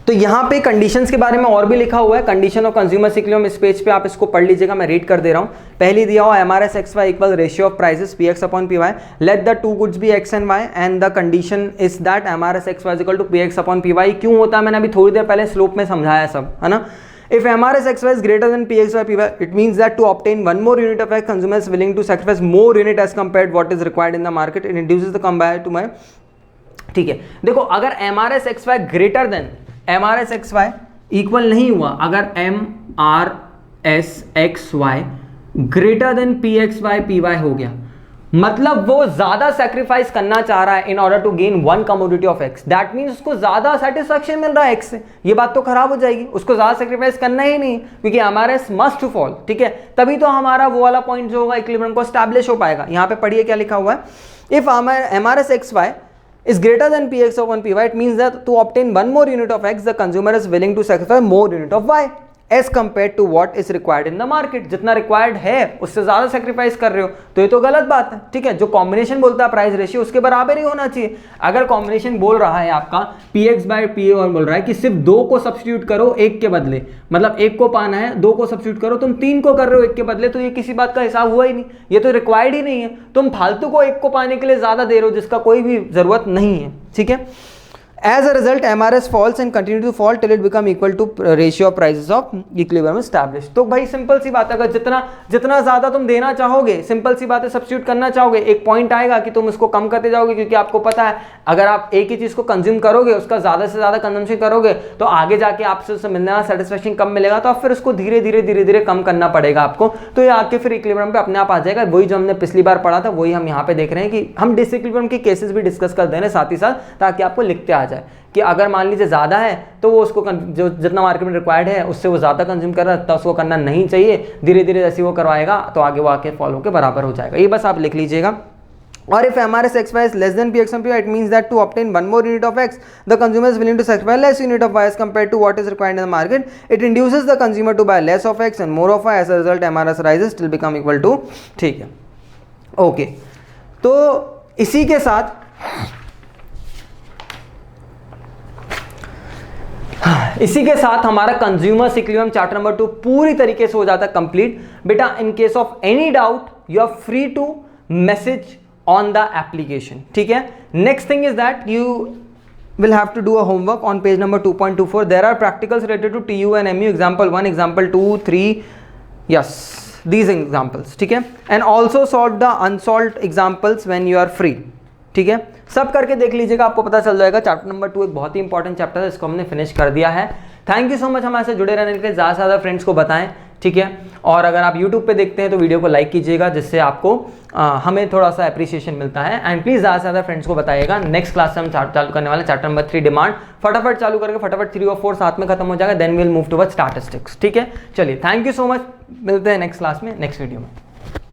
तो यहाँ पे कंडीशंस के बारे में और भी लिखा हुआ है। कंडीशन ऑफ कंज्यूमर इक्विलिब्रियम, इस पेज पे आप इसको पढ़ लीजिएगा, मैं रीड कर दे रहा हूँ। पहली दिया हुआ MRS X Y equal ratio of prices PX upon PY, let the two goods be X and Y and the condition is that MRS X Y equal to PX upon PY. क्यों होता है, मैंने अभी थोड़ी देर पहले slope में समझाया सब, है ना। If MRS XY is greater than PX by PY, it means that to obtain one more unit of X, consumer is willing to sacrifice more unit as compared what is required in the market. It reduces the combine to my, ठीक है। देखो, अगर MRS XY greater than MRS XY equal नहीं हुआ, अगर MRS XY greater than PX by PY हो गया, मतलब वो ज्यादा सैक्रिफाइस करना चाह रहा है in order to gain one commodity of X. That means उसको ज्यादा सेटिस्फैक्शन मिल रहा है एक्स से, ये बात तो खराब हो जाएगी, उसको ज्यादा सैक्रिफाइस करना ही नहीं, क्योंकि एमआरएस मस्ट फॉल, ठीक है। तभी तो हमारा वो वाला पॉइंट जो होगा इक्विलिब्रियम को एस्टैब्लिश हो पाएगा। यहाँ पे पढ़िए क्या लिखा हुआ है, if MRS X Y is greater than px upon py, it means that to obtain one more unit of x, the consumer is willing to sacrifice more unit of y as compared to what is required in the market. जितना required है उससे ज़्यादा sacrifice कर रहे हो तो ये तो गलत बात है, ठीक है। जो combination बोलता है प्राइस रेशियो उसके बराबर ही होना चाहिए। अगर combination बोल रहा है आपका px by pa और बोल रहा है कि सिर्फ 2 को सब्स्टिट्यूट करो 1 के बदले, मतलब 1 को पाना है 2 को सब्स्टिट्यूट करो, तुम 3 को कर रहे हो 1 के बदले, तो ये किसी बात का हिसाब हुआ ही नहीं, ये तो रिक्वायर्ड ही नहीं है। तुम फालतू को 1 को पाने के लिए ज़्यादा दे रहे हो जिसका कोई भी ज़रूरत नहीं है, ठीक है। As a result, MRS falls and continue to fall till it become equal to ratio of prices of equilibrium established. तो भाई सिंपल सी बात है, अगर जितना ज़्यादा तुम देना चाहोगे, सिंपल सी बात है, सब्स्टिट्यूट करना चाहोगे, एक पॉइंट आएगा कि तुम उसको कम करते जाओगे, क्योंकि आपको पता है अगर आप एक ही चीज़ को कंज्यूम करोगे, उसका ज़्यादा से ज़्यादा कंजम्पशन करोगे, तो आगे जाके आपसे उससे मिलने वाला सेटिस्फैक्शन कम मिलेगा, तो आप फिर उसको धीरे धीरे कम करना पड़ेगा आपको, तो ये आके फिर इक्विलिब्रियम पे अपने आप आ जाएगा। वही जो हमने पिछली बार पढ़ा था वही हम यहाँ पे देख रहे हैं कि हम डिसइक्विलिब्रियम के केसेस भी डिस्कस कर दे रहे हैं साथ ही साथ, ताकि आपको लिखते आ जाए कि अगर मान लीजिए ज़्यादा है तो वो उसको जो जितना मार्केट में रिक्वायर्ड है उससे वो ज़्यादा कंज्यूम कर रहा है, तो उसको करना नहीं चाहिए। धीरे धीरे जैसे वो करवाएगा तो आगे वो आके फॉलो के बराबर हो जाएगा, ये बस आप लिख लीजिएगा। और if MRS XY is less than PX and PY, it means that to obtain one more unit of X, the consumer is willing to sacrifice less unit of Y as compared to what is required in the market. It induces the consumer to buy less of X and more of Y. As a result, MRS rises till become equal to, ठीक है, okay. तो इसी के साथ हमारा consumer equilibrium chapter number 2 पूरी तरीके से हो जाता है कंप्लीट। बेटा in case of any doubt you are free to message on the application, ठीक है। Next thing is that you will have to do a homework on page number 2.24. There are practicals related to TU and MU, example 1, example 2, 3, yes, these examples, ठीक है। and also solve the unsolved examples when you are free, ठीक है। सब करके देख लीजिएगा, आपको पता चल जाएगा। चैप्टर नंबर 2 एक बहुत ही इंपॉर्टेंट चैप्टर है, इसको हमने फिनिश कर दिया है। थैंक यू सो मच हमारे साथ जुड़े रहने के लिए, ज़्यादा से ज़्यादा फ्रेंड्स को बताएं, ठीक है। और अगर आप यूट्यूब पे देखते हैं तो वीडियो को लाइक कीजिएगा, जिससे आपको हमें थोड़ा सा अप्रिसिएशन मिलता है। एंड प्लीज़ ज़्यादा से ज़्यादा फ्रेंड्स को बताइएगा। नेक्स्ट क्लास से हम चालू करने वाले चैप्टर नंबर 3 डिमांड, फटाफट चालू करके फटाफट 3 और 4 साथ में खत्म हो जाएगा, then will move towards statistics, ठीक है। चलिए थैंक यू सो मच, मिलते हैं नेक्स्ट क्लास में, नेक्स्ट वीडियो में।